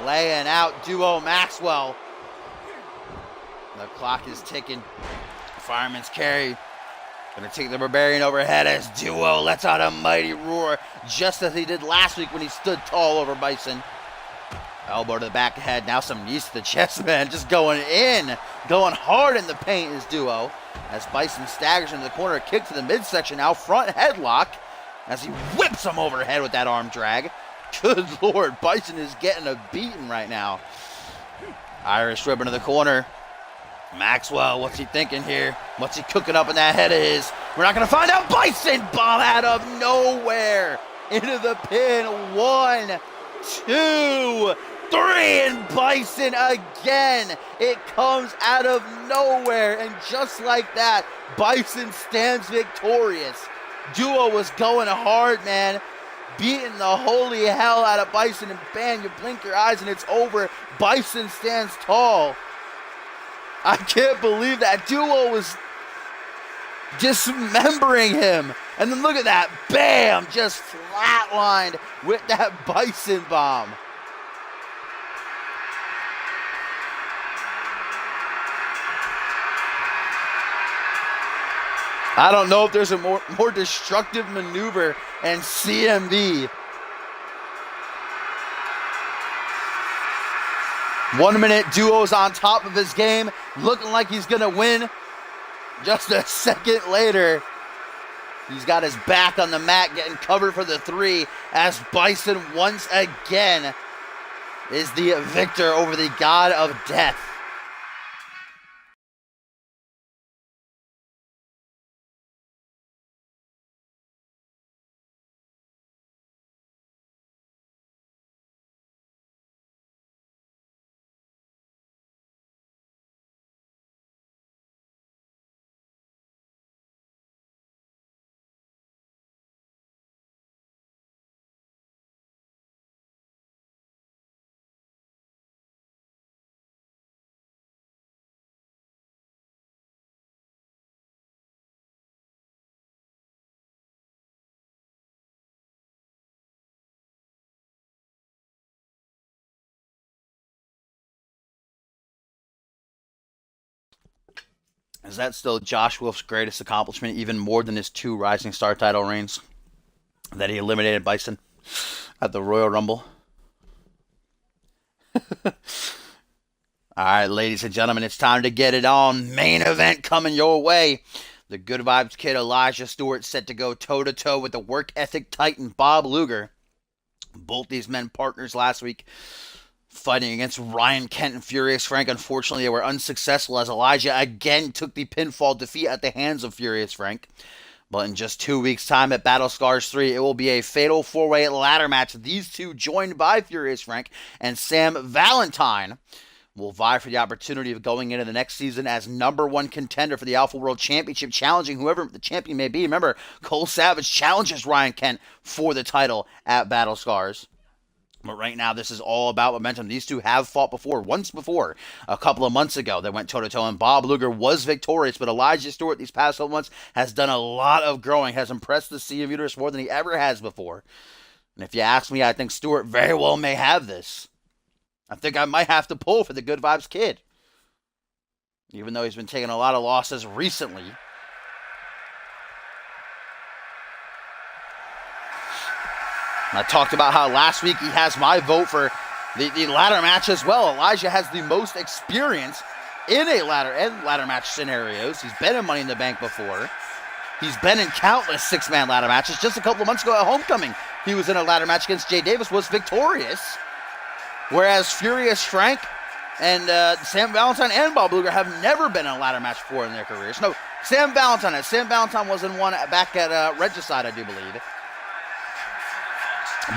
Laying out Duo Maxwell. The clock is ticking. Fireman's carry. Gonna take the Barbarian overhead as Duo lets out a mighty roar, just as he did last week when he stood tall over Bison. Elbow to the back of the head. Now some knees to the chest, man. Just going in. Going hard in the paint is Duo. As Bison staggers into the corner. Kick to the midsection now. Front headlock. As he whips him overhead with that arm drag. Good Lord. Bison is getting a beating right now. Irish whip into the corner. Maxwell, what's he thinking here? What's he cooking up in that head of his? We're not going to find out. Bison bomb out of nowhere. Into the pin. 1, 2, 3, and Bison again. It comes out of nowhere, and just like that, Bison stands victorious. Duo was going hard, man, beating the holy hell out of Bison, and bam, you blink your eyes and it's over. Bison stands tall. I can't believe that. Duo was dismembering him. And then look at that. Bam! Just flatlined with that Bison bomb. I don't know if there's a more destructive maneuver in CMV. 1 minute, Duo's on top of his game, looking like he's going to win. Just a second later, he's got his back on the mat, getting covered for the 3, as Bison once again is the victor over the God of Death. Is that still Josh Wolf's greatest accomplishment, even more than his 2 Rising Star title reigns? That he eliminated Bison at the Royal Rumble? All right, ladies and gentlemen, it's time to get it on. Main event coming your way. The Good Vibes Kid, Elijah Stewart, set to go toe-to-toe with the work ethic titan, Bob Luger. Both these men partners last week fighting against Ryan Kent and Furious Frank. Unfortunately, they were unsuccessful as Elijah again took the pinfall defeat at the hands of Furious Frank. But in just 2 weeks' time at Battle Scars 3, it will be a fatal four-way ladder match. These two, joined by Furious Frank and Sam Valentine, will vie for the opportunity of going into the next season as #1 contender for the Alpha World Championship, challenging whoever the champion may be. Remember, Cole Savage challenges Ryan Kent for the title at Battle Scars. But right now, this is all about momentum. These two have fought before, once before, a couple of months ago. They went toe-to-toe, and Bob Luger was victorious. But Elijah Stewart, these past couple months, has done a lot of growing, has impressed the CMV universe more than he ever has before. And if you ask me, I think Stewart very well may have this. I think I might have to pull for the Good Vibes Kid, even though he's been taking a lot of losses recently. I talked about how last week he has my vote for the ladder match as well. Elijah has the most experience in a ladder match scenarios. He's been in Money in the Bank before. He's been in countless six-man ladder matches. Just a couple of months ago at Homecoming, he was in a ladder match against Jay Davis, was victorious. Whereas Furious Frank and Sam Valentine and Bob Luger have never been in a ladder match before in their careers. No, Sam Valentine was in one back at Regicide, I do believe.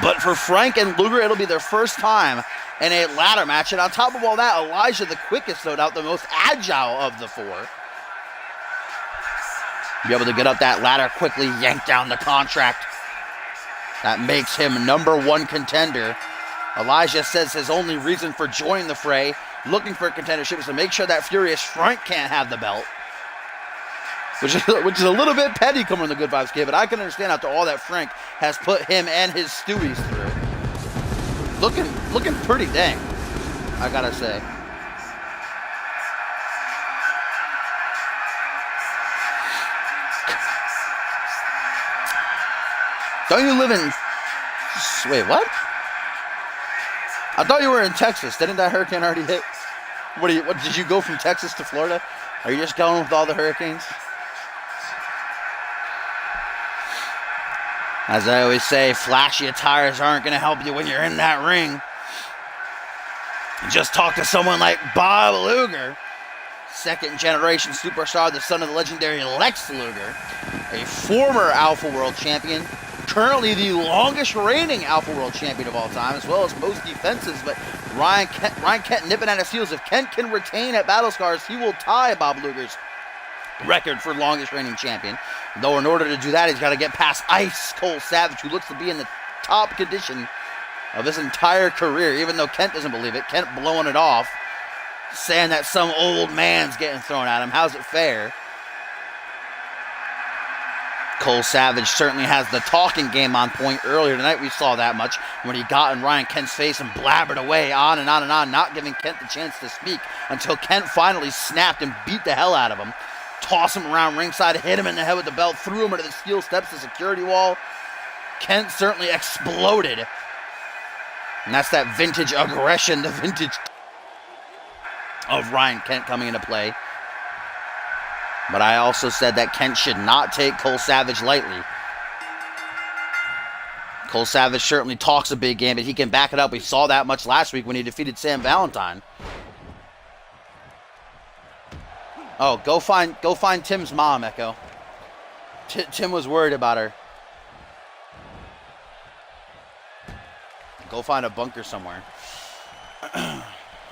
But for Frank and Luger, it'll be their first time in a ladder match. And on top of all that, Elijah, the quickest, no doubt, the most agile of the four. Be able to get up that ladder quickly, yank down the contract. That makes him #1 contender. Elijah says his only reason for joining the fray, looking for a contendership, is to make sure that Furious Frank can't have the belt. Which is a little bit petty coming from the Good Vibes Kid, but I can understand after all that Frank has put him and his Stewies through. Looking pretty dang, I gotta say. Don't you live in... Wait, what? I thought you were in Texas. Didn't that hurricane already hit? What did you go from Texas to Florida? Are you just going with all the hurricanes? As I always say, flashy attires aren't going to help you when you're in that ring. Just talk to someone like Bob Luger, second-generation superstar, the son of the legendary Lex Luger, a former Alpha World Champion, currently the longest reigning Alpha World Champion of all time, as well as most defenses. But Ryan Kent nipping at his heels. If Kent can retain at Battle Scars, he will tie Bob Luger's record for longest reigning champion. Though in order to do that, he's got to get past Ice Cole Savage, who looks to be in the top condition of his entire career, even though Kent doesn't believe it. Kent blowing it off, saying that some old man's getting thrown at him. How's it fair? Cole Savage certainly has the talking game on point. Earlier tonight, we saw that much when he got in Ryan Kent's face and blabbered away on and on and on, not giving Kent the chance to speak until Kent finally snapped and beat the hell out of him. Toss him around ringside, hit him in the head with the belt, threw him into the steel steps, the security wall. Kent certainly exploded. And that's that vintage aggression, the vintage of Ryan Kent coming into play. But I also said that Kent should not take Cole Savage lightly. Cole Savage certainly talks a big game, but he can back it up. We saw that much last week when he defeated Sam Valentine. Oh, go find Tim's mom, Echo. Tim was worried about her. Go find a bunker somewhere.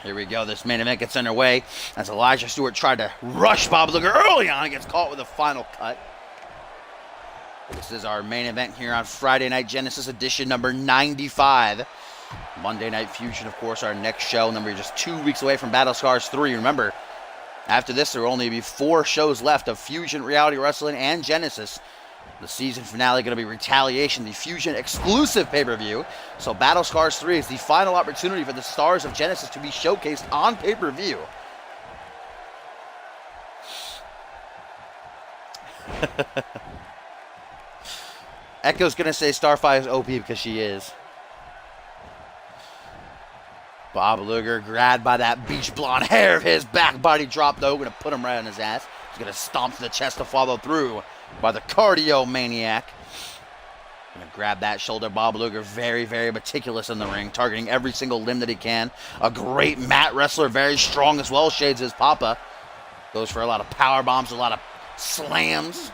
Here we go. This main event gets underway as Elijah Stewart tried to rush Bob Luger early on. Gets caught with a final cut. This is our main event here on Friday Night Genesis edition number 95. Monday Night Fusion, of course, our next show. And then we're just 2 weeks away from Battle Scars 3. Remember, after this, there will only be 4 shows left of Fusion, Reality Wrestling, and Genesis. The season finale going to be Retaliation, the Fusion exclusive pay-per-view. So Battle Scars 3 is the final opportunity for the stars of Genesis to be showcased on pay-per-view. Echo's going to say Starfire is OP because she is. Bob Luger grabbed by that beach blonde hair of his. Back body drop, though. Going to put him right on his ass. He's going to stomp to the chest to follow through by the cardio maniac. Going to grab that shoulder. Bob Luger very, very meticulous in the ring, targeting every single limb that he can. A great mat wrestler, very strong as well. Shades his papa. Goes for a lot of power bombs, a lot of slams.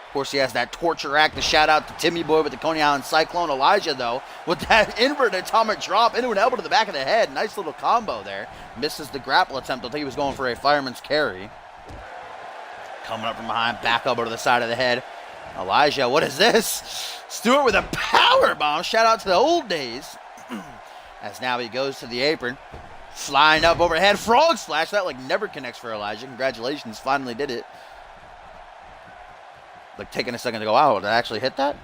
Of course, he has that torture act. The shout out to Timmy Boy with the Coney Island Cyclone. Elijah, though, with that inverted atomic drop into an elbow to the back of the head. Nice little combo there. Misses the grapple attempt. I think he was going for a fireman's carry. Coming up from behind, back elbow to the side of the head. Elijah, what is this? Stewart with a power bomb. Shout out to the old days. As now he goes to the apron. Flying up overhead. Frog splash. That like never connects for Elijah. Congratulations. Finally did it. Like taking a second to go, wow, did I actually hit that?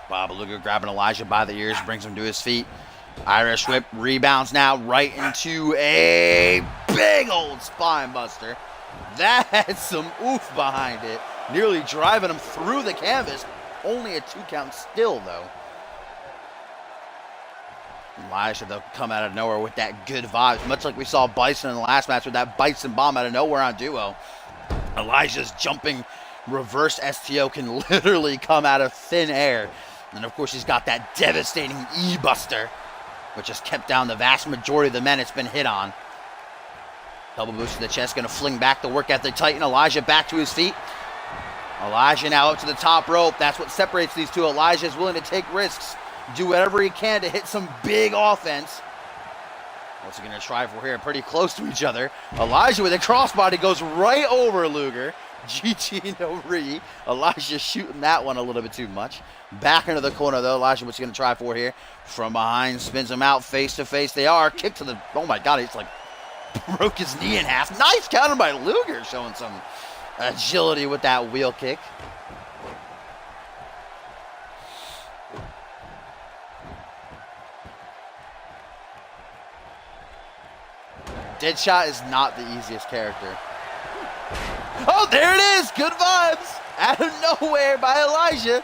Bob Luger grabbing Elijah by the ears, brings him to his feet. Irish whip rebounds now right into a big old spine buster. That had some oof behind it. Nearly driving him through the canvas. Only a 2 count still, though. Elijah, though, come out of nowhere with that good vibes, much like we saw Bison in the last match with that Bison bomb out of nowhere on Duo. Elijah's jumping reverse STO can literally come out of thin air. And, of course, he's got that devastating E-Buster, which has kept down the vast majority of the men it's been hit on. Double boost to the chest, going to fling back the work ethic Titan. Elijah back to his feet. Elijah now up to the top rope. That's what separates these two. Elijah is willing to take risks. Do whatever he can to hit some big offense. What's he going to try for here? Pretty close to each other. Elijah with a crossbody goes right over Luger. GG no re. Elijah shooting that one a little bit too much. Back into the corner, though. Elijah, what's he going to try for here? From behind, spins him out face to face. They are. Kick to the... Oh, my God. He's like... broke his knee in half. Nice counter by Luger, showing some agility with that wheel kick. Deadshot is not the easiest character. Oh, there it is! Good vibes! Out of nowhere by Elijah.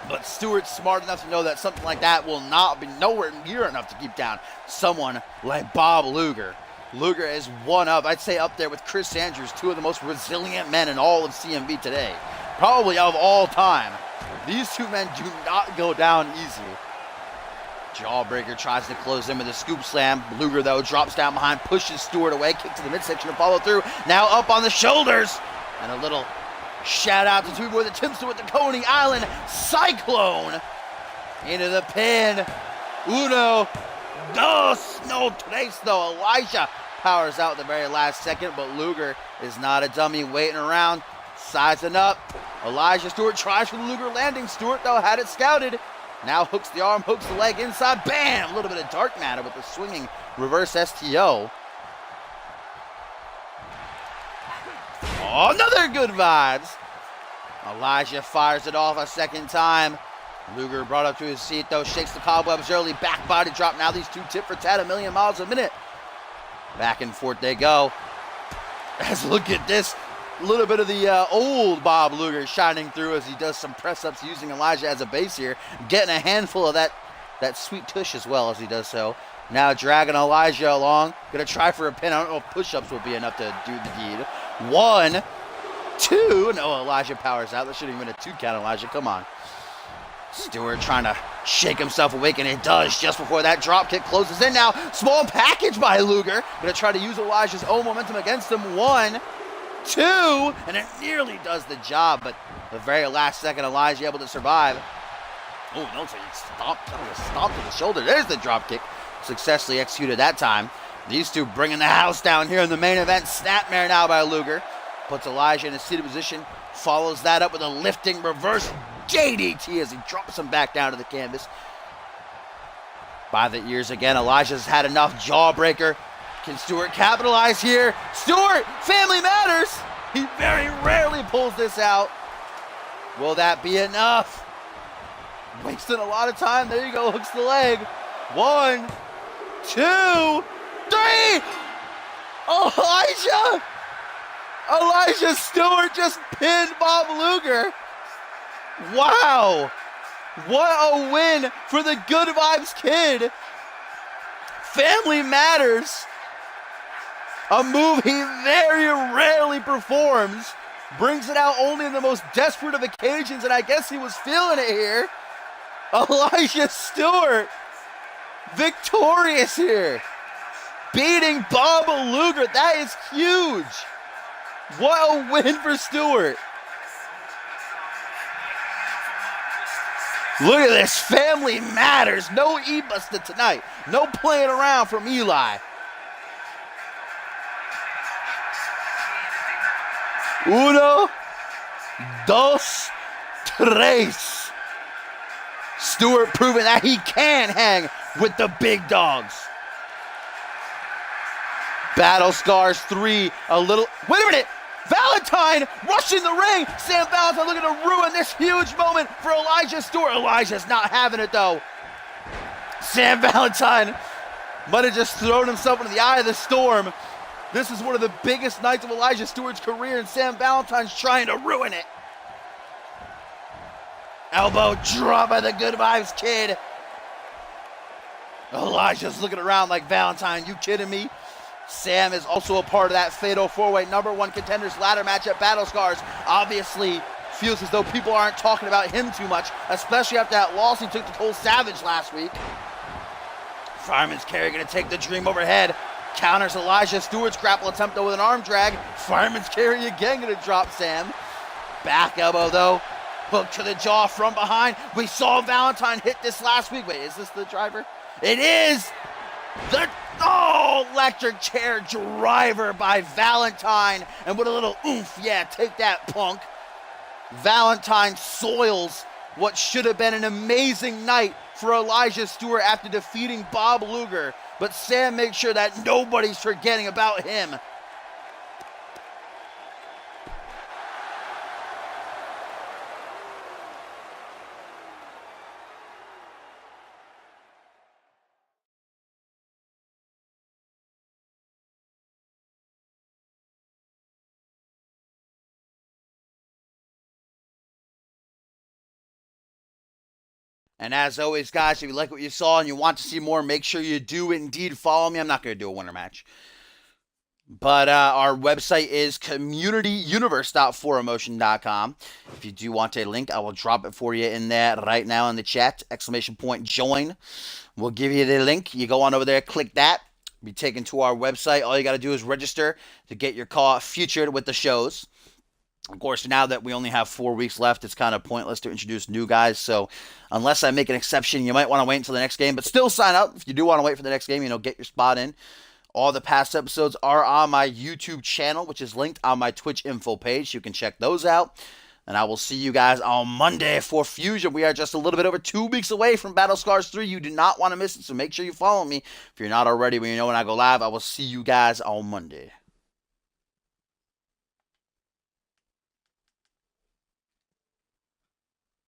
But Stewart's smart enough to know that something like that will not be nowhere near enough to keep down someone like Bob Luger. Luger is one of, I'd say up there with Chris Andrews, two of the most resilient men in all of CMV today. Probably of all time. These two men do not go down easy. Jawbreaker tries to close in with a scoop slam. Luger, though, drops down behind, pushes Stewart away, kick to the midsection to follow through. Now up on the shoulders. And a little shout out to Two Boy the Timster with the Coney Island Cyclone. Into the pin. Uno, dos, no tres, though. Elijah powers out the very last second, but Luger is not a dummy waiting around. Sizing up. Elijah Stewart tries for the Luger landing. Stewart, though, had it scouted. Now hooks the arm, hooks the leg inside. Bam! A little bit of dark matter with the swinging reverse STO. Oh, another good vibes. Elijah fires it off a second time. Luger brought up to his seat, though. Shakes the cobwebs early. Back body drop. Now these two tit for tat 1,000,000 miles a minute. Back and forth they go. As look at this. A little bit of the old Bob Luger shining through as he does some press-ups using Elijah as a base here. Getting a handful of that sweet tush as well as he does so. Now dragging Elijah along. Going to try for a pin. I don't know if push-ups will be enough to do the deed. 1, 2. No, Elijah powers out. That shouldn't even been a 2 count, Elijah. Come on. Stewart trying to shake himself awake, and it does just before that drop kick closes in now. Small package by Luger. Going to try to use Elijah's own momentum against him. 1, 2, and it nearly does the job, but the very last second, Elijah able to survive. Oh, no, so he stomped to the shoulder. There's the drop kick. Successfully executed that time. These two bringing the house down here in the main event. Snapmare now by Luger. Puts Elijah in a seated position. Follows that up with a lifting reverse JDT as he drops him back down to the canvas. By the ears again. Elijah's had enough. Jawbreaker. Can Stewart capitalize here? Stewart, family matters. He very rarely pulls this out. Will that be enough? Wasting a lot of time. There you go, hooks the leg. 1, 2, 3. Elijah Stewart just pinned Bob Luger. Wow. What a win for the Good Vibes Kid. Family matters. A move he very rarely performs. Brings it out only in the most desperate of occasions, and I guess he was feeling it here. Elijah Stewart, victorious here. Beating Bob Luger. That is huge. What a win for Stewart. Look at this. Family matters. No E-busted tonight. No playing around from Eli. Uno, dos, tres. Stewart proving that he can hang with the big dogs. Battle Scars 3, a little, wait a minute. Valentine rushing the ring. Sam Valentine looking to ruin this huge moment for Elijah Stewart. Elijah's not having it though. Sam Valentine might have just thrown himself into the eye of the storm. This is one of the biggest nights of Elijah Stewart's career, and Sam Valentine's trying to ruin it. Elbow drop by the Good Vibes Kid. Elijah's looking around like, Valentine, you kidding me? Sam is also a part of that fatal four-way #1 contenders ladder match at Battle Scars. Obviously feels as though people aren't talking about him too much, especially after that loss he took to Cole Savage last week. Fireman's Carry gonna take the dream overhead. Counters Elijah Stewart's grapple attempt though with an arm drag. Fireman's Carry again gonna drop Sam. Back elbow though. Hook to the jaw from behind. We saw Valentine hit this last week. Wait, is this the driver? It is! Electric chair driver by Valentine. And with a little oomph, yeah, take that, punk. Valentine soils what should have been an amazing night for Elijah Stewart after defeating Bob Luger. But Sam makes sure that nobody's forgetting about him. And as always, guys, if you like what you saw and you want to see more, make sure you do indeed follow me. I'm not going to do a winter match. But our website is communityuniverse.4emotion.com. If you do want a link, I will drop it for you in there right now in the chat. !join. We'll give you the link. You go on over there, click that. Be taken to our website. All you got to do is register to get your call featured with the shows. Of course, now that we only have 4 weeks left, it's kind of pointless to introduce new guys. So unless I make an exception, you might want to wait until the next game. But still sign up. If you do want to wait for the next game, get your spot in. All the past episodes are on my YouTube channel, which is linked on my Twitch info page. You can check those out. And I will see you guys on Monday for Fusion. We are just a little bit over 2 weeks away from Battle Scars 3. You do not want to miss it, so make sure you follow me. If you're not already, when you know when I go live, I will see you guys on Monday.